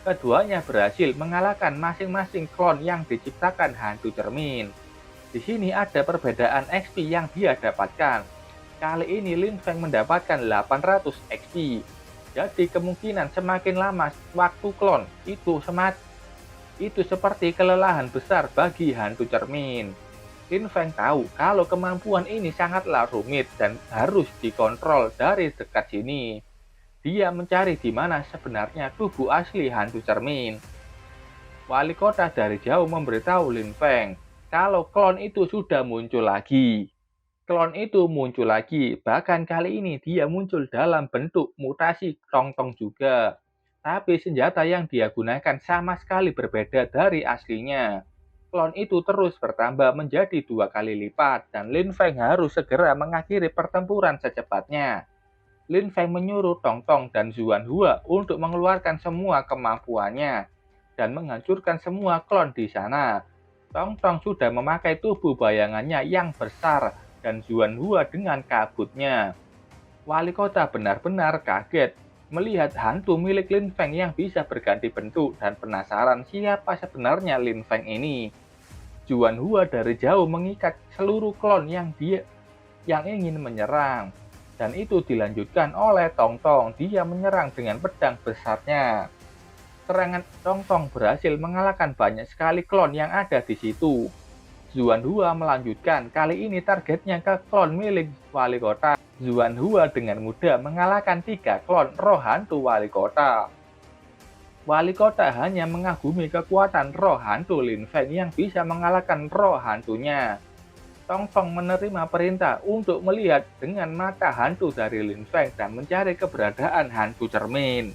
[SPEAKER 1] Keduanya berhasil mengalahkan masing-masing klon yang diciptakan hantu cermin. Di sini ada perbedaan XP yang dia dapatkan. Kali ini Lin Feng mendapatkan 800 XP. Jadi kemungkinan semakin lama waktu klon itu seperti kelelahan besar bagi hantu cermin. Lin Feng tahu kalau kemampuan ini sangatlah rumit dan harus dikontrol dari dekat sini. Dia mencari di mana sebenarnya tubuh asli hantu cermin. Wali kota dari jauh memberitahu Lin Feng kalau klon itu sudah muncul lagi. Klon itu muncul lagi, bahkan kali ini dia muncul dalam bentuk mutasi Tongtong juga. Tapi senjata yang dia gunakan sama sekali berbeda dari aslinya. Klon itu terus bertambah menjadi 2 kali lipat dan Lin Feng harus segera mengakhiri pertempuran secepatnya. Lin Feng menyuruh Tongtong dan Xuanhua untuk mengeluarkan semua kemampuannya dan menghancurkan semua klon di sana. Tongtong sudah memakai tubuh bayangannya yang besar dan Xuanhua dengan kabutnya. Wali kota benar-benar kaget melihat hantu milik Lin Feng yang bisa berganti bentuk dan penasaran siapa sebenarnya Lin Feng ini. Xuanhua dari jauh mengikat seluruh klon yang ingin menyerang. Dan itu dilanjutkan oleh Tongtong. Dia menyerang dengan pedang besarnya. Serangan Tongtong berhasil mengalahkan banyak sekali klon yang ada di situ. Xuanhua melanjutkan, kali ini targetnya ke klon milik wali kota. Xuanhua dengan mudah mengalahkan 3 klon roh hantu wali kota. Wali kota hanya mengagumi kekuatan roh hantu Lin Feng yang bisa mengalahkan roh hantunya. Tong Tong menerima perintah untuk melihat dengan mata hantu dari Lin Feng dan mencari keberadaan hantu cermin.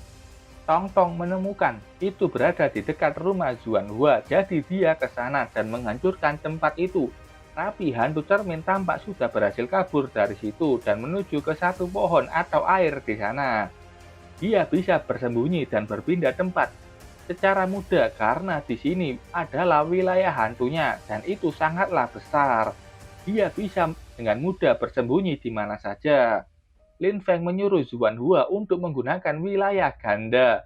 [SPEAKER 1] Tong Tong menemukan itu berada di dekat rumah Zuan Hua, jadi dia ke sana dan menghancurkan tempat itu. Tapi hantu cermin tampak sudah berhasil kabur dari situ dan menuju ke satu pohon atau air di sana. Dia bisa bersembunyi dan berpindah tempat secara mudah karena di sini adalah wilayah hantunya dan itu sangatlah besar. Dia bisa dengan mudah bersembunyi di mana saja. Lin Feng menyuruh Zuan Hua untuk menggunakan wilayah ganda.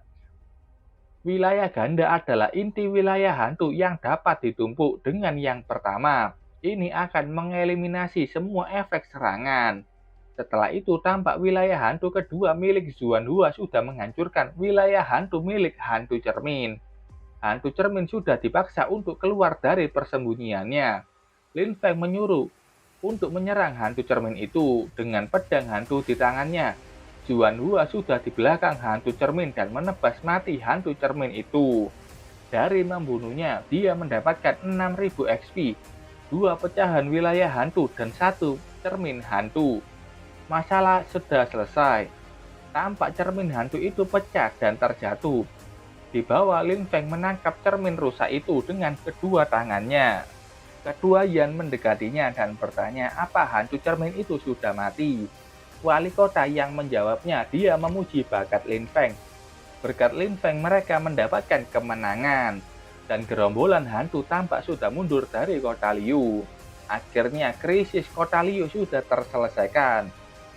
[SPEAKER 1] Wilayah ganda adalah inti wilayah hantu yang dapat ditumpuk dengan yang pertama. Ini akan mengeliminasi semua efek serangan. Setelah itu tampak wilayah hantu kedua milik Zuan Hua sudah menghancurkan wilayah hantu milik hantu cermin. Hantu cermin sudah dipaksa untuk keluar dari persembunyiannya. Lin Feng menyuruh untuk menyerang hantu cermin itu dengan pedang hantu di tangannya. Zuan Hua sudah di belakang hantu cermin dan menebas mati hantu cermin itu. Dari membunuhnya, dia mendapatkan 6000 XP, 2 pecahan wilayah hantu dan 1 cermin hantu. Masalah sudah selesai. Tampak cermin hantu itu pecah dan terjatuh. Di bawah, Lin Feng menangkap cermin rusak itu dengan kedua tangannya. Kedua Yan mendekatinya dan bertanya apa hantu cermin itu sudah mati. Wali kota yang menjawabnya, dia memuji bakat Lin Feng. Berkat Lin Feng mereka mendapatkan kemenangan. Dan gerombolan hantu tampak sudah mundur dari kota Liu. Akhirnya krisis kota Liu sudah terselesaikan.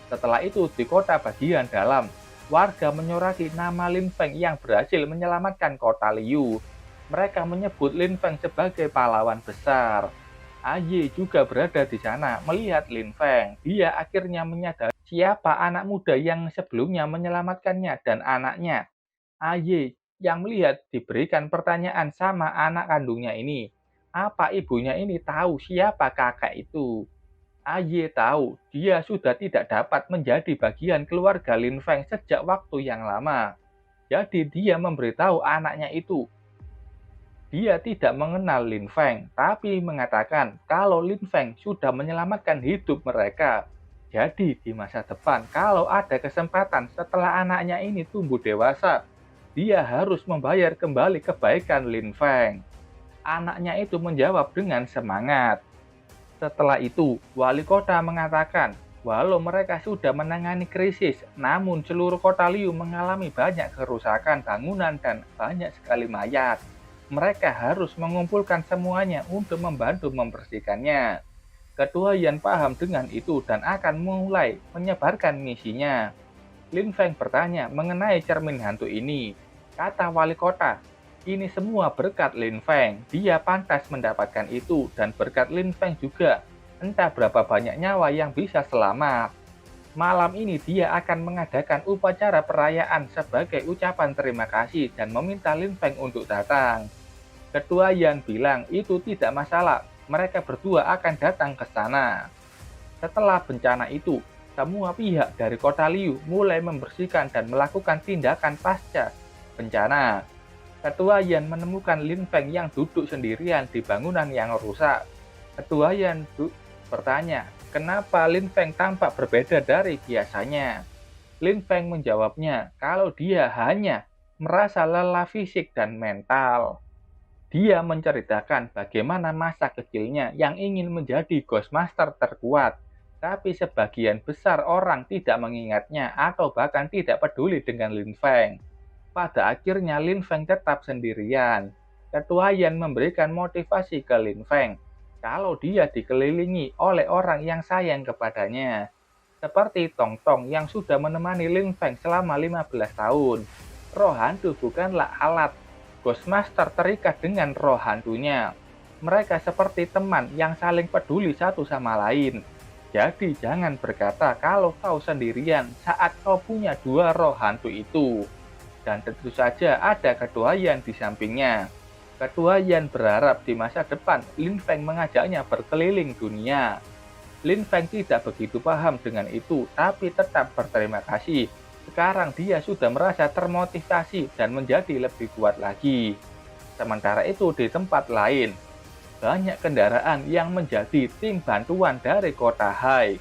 [SPEAKER 1] Setelah itu di kota bagian dalam, warga menyoraki nama Lin Feng yang berhasil menyelamatkan kota Liu. Mereka menyebut Lin Feng sebagai pahlawan besar. Aye juga berada di sana melihat Lin Feng. Dia akhirnya menyadari siapa anak muda yang sebelumnya menyelamatkannya dan anaknya. Aye yang melihat diberikan pertanyaan sama anak kandungnya ini. Apa ibunya ini tahu siapa kakak itu? Aye tahu dia sudah tidak dapat menjadi bagian keluarga Lin Feng sejak waktu yang lama. Jadi dia memberitahu anaknya itu. Dia tidak mengenal Lin Feng, tapi mengatakan kalau Lin Feng sudah menyelamatkan hidup mereka. Jadi di masa depan, kalau ada kesempatan setelah anaknya ini tumbuh dewasa, dia harus membayar kembali kebaikan Lin Feng. Anaknya itu menjawab dengan semangat. Setelah itu, wali kota mengatakan, walau mereka sudah menangani krisis, namun seluruh kota Liu mengalami banyak kerusakan bangunan dan banyak sekali mayat. Mereka harus mengumpulkan semuanya untuk membantu membersihkannya. Ketua Yan paham dengan itu dan akan mulai menyebarkan misinya. Lin Feng bertanya mengenai cermin hantu ini. Kata wali kota, ini semua berkat Lin Feng. Dia pantas mendapatkan itu dan berkat Lin Feng juga. Entah berapa banyak nyawa yang bisa selamat. Malam ini dia akan mengadakan upacara perayaan sebagai ucapan terima kasih dan meminta Lin Feng untuk datang. Ketua Yan bilang itu tidak masalah, mereka berdua akan datang ke sana. Setelah bencana itu, semua pihak dari kota Liu mulai membersihkan dan melakukan tindakan pasca bencana. Ketua Yan menemukan Lin Feng yang duduk sendirian di bangunan yang rusak. Ketua Yan bertanya, kenapa Lin Feng tampak berbeda dari biasanya? Lin Feng menjawabnya, kalau dia hanya merasa lelah fisik dan mental. Dia menceritakan bagaimana masa kecilnya yang ingin menjadi Ghostmaster terkuat, tapi sebagian besar orang tidak mengingatnya atau bahkan tidak peduli dengan Lin Feng. Pada akhirnya Lin Feng tetap sendirian. Ketua Yan memberikan motivasi ke Lin Feng kalau dia dikelilingi oleh orang yang sayang kepadanya. Seperti Tong Tong yang sudah menemani Lin Feng selama 15 tahun. Roh hantu bukanlah alat. Ghostmaster terikat dengan roh hantunya. Mereka seperti teman yang saling peduli satu sama lain. Jadi jangan berkata kalau kau sendirian saat kau punya dua roh hantu itu. Dan tentu saja ada Ketua Yan di sampingnya. Ketua Yan berharap di masa depan Lin Feng mengajaknya berkeliling dunia. Lin Feng tidak begitu paham dengan itu, tapi tetap berterima kasih. Sekarang dia sudah merasa termotivasi dan menjadi lebih kuat lagi. Sementara itu di tempat lain, banyak kendaraan yang menjadi tim bantuan dari kota Hai.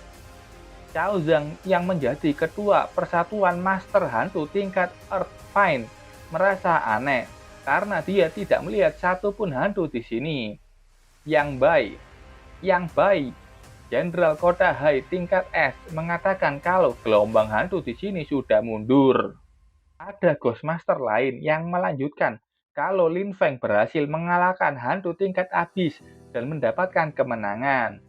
[SPEAKER 1] Cao Zhang yang menjadi ketua Persatuan Master Hantu tingkat Earthfiend merasa aneh karena dia tidak melihat satupun hantu di sini. Yang Bai, Jenderal Kota Hai tingkat S mengatakan kalau gelombang hantu di sini sudah mundur. Ada Ghostmaster lain yang melanjutkan kalau Lin Feng berhasil mengalahkan hantu tingkat abis dan mendapatkan kemenangan.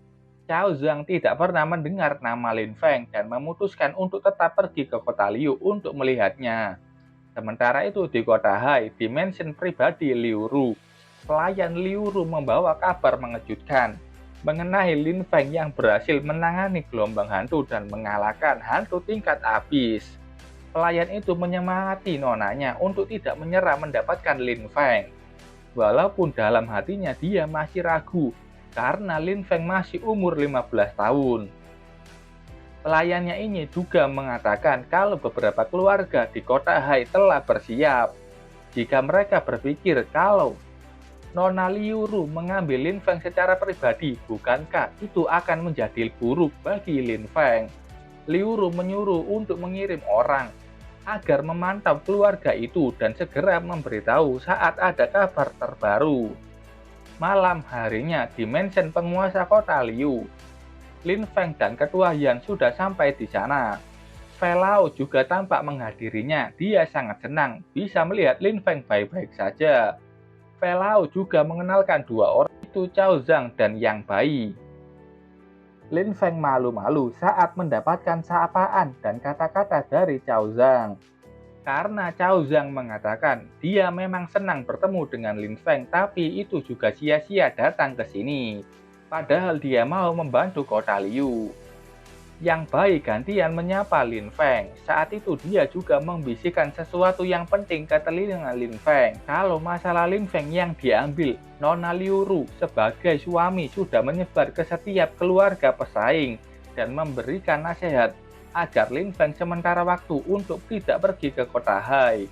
[SPEAKER 1] Cao Zhang tidak pernah mendengar nama Lin Feng dan memutuskan untuk tetap pergi ke kota Liu untuk melihatnya. Sementara itu di kota Hai, di mansion pribadi Liu Ru, pelayan Liu Ru membawa kabar mengejutkan mengenai Lin Feng yang berhasil menangani gelombang hantu dan mengalahkan hantu tingkat abis. Pelayan itu menyemangati nonanya untuk tidak menyerah mendapatkan Lin Feng. Walaupun dalam hatinya dia masih ragu karena Lin Feng masih umur 15 tahun. Pelayannya ini juga mengatakan kalau beberapa keluarga di kota Hai telah bersiap. Jika mereka berpikir kalau Nona Liu Ru mengambil Lin Feng secara pribadi, bukankah itu akan menjadi buruk bagi Lin Feng? Liu Ru menyuruh untuk mengirim orang agar memantau keluarga itu dan segera memberitahu saat ada kabar terbaru. Malam harinya di mansion penguasa kota Liu, Lin Feng dan Ketua Yan sudah sampai di sana. Felao juga tampak menghadirinya. Dia sangat senang bisa melihat Lin Feng baik-baik saja. Felao juga mengenalkan dua orang itu, Cao Zhang dan Yang Bai. Lin Feng malu-malu saat mendapatkan sapaan dan kata-kata dari Cao Zhang. Karena Cao Zhang mengatakan dia memang senang bertemu dengan Lin Feng, tapi itu juga sia-sia datang ke sini. Padahal dia mau membantu kota Liu. Yang Bai gantian menyapa Lin Feng. Saat itu dia juga membisikkan sesuatu yang penting ke telinga Lin Feng. Kalau masalah Lin Feng yang diambil Nona Liu Ru sebagai suami sudah menyebar ke setiap keluarga pesaing dan memberikan nasihat agar Lin Feng sementara waktu untuk tidak pergi ke kota Hai.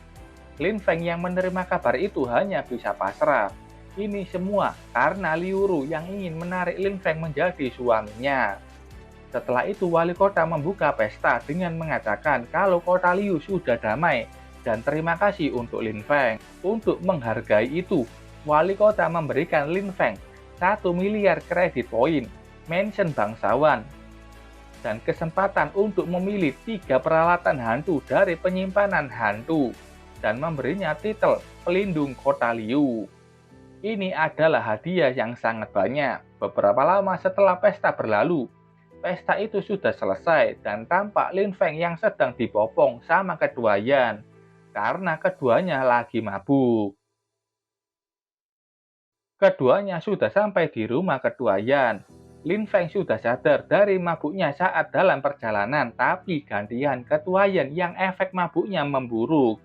[SPEAKER 1] Lin Feng yang menerima kabar itu hanya bisa pasrah. Ini semua karena Liu Ru yang ingin menarik Lin Feng menjadi suaminya. Setelah itu wali kota membuka pesta dengan mengatakan kalau kota Liu sudah damai dan terima kasih untuk Lin Feng. Untuk menghargai itu, wali kota memberikan Lin Feng 1 miliar kredit poin, mansion bangsawan, dan kesempatan untuk memilih 3 peralatan hantu dari penyimpanan hantu dan memberinya titel pelindung kota Liu. Ini adalah hadiah yang sangat banyak. Beberapa lama setelah pesta berlalu, pesta itu sudah selesai dan tampak Lin Feng yang sedang dibopong sama Ketua Yan karena keduanya lagi mabuk. Keduanya sudah sampai di rumah Ketua Yan. Lin Feng sudah sadar dari mabuknya saat dalam perjalanan, tapi gantian Ketua Yan yang efek mabuknya memburuk.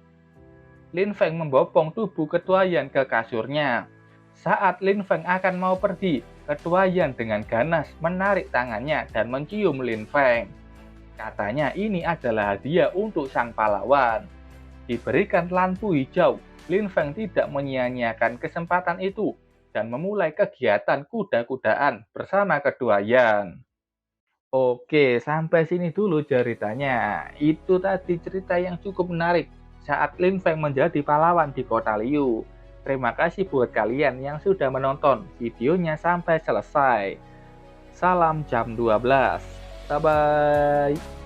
[SPEAKER 1] Lin Feng membopong tubuh Ketua Yan ke kasurnya. Saat Lin Feng akan mau pergi, Ketua Yan dengan ganas menarik tangannya dan mencium Lin Feng. Katanya ini adalah hadiah untuk sang pahlawan. Diberikan lampu hijau, Lin Feng tidak menyia-nyiakan kesempatan itu dan memulai kegiatan kuda-kudaan bersama Ketua Yan. Oke, sampai sini dulu ceritanya. Itu tadi cerita yang cukup menarik saat Lin Feng menjadi pahlawan di kota Liu. Terima kasih buat kalian yang sudah menonton videonya sampai selesai. Salam jam 12. Bye-bye.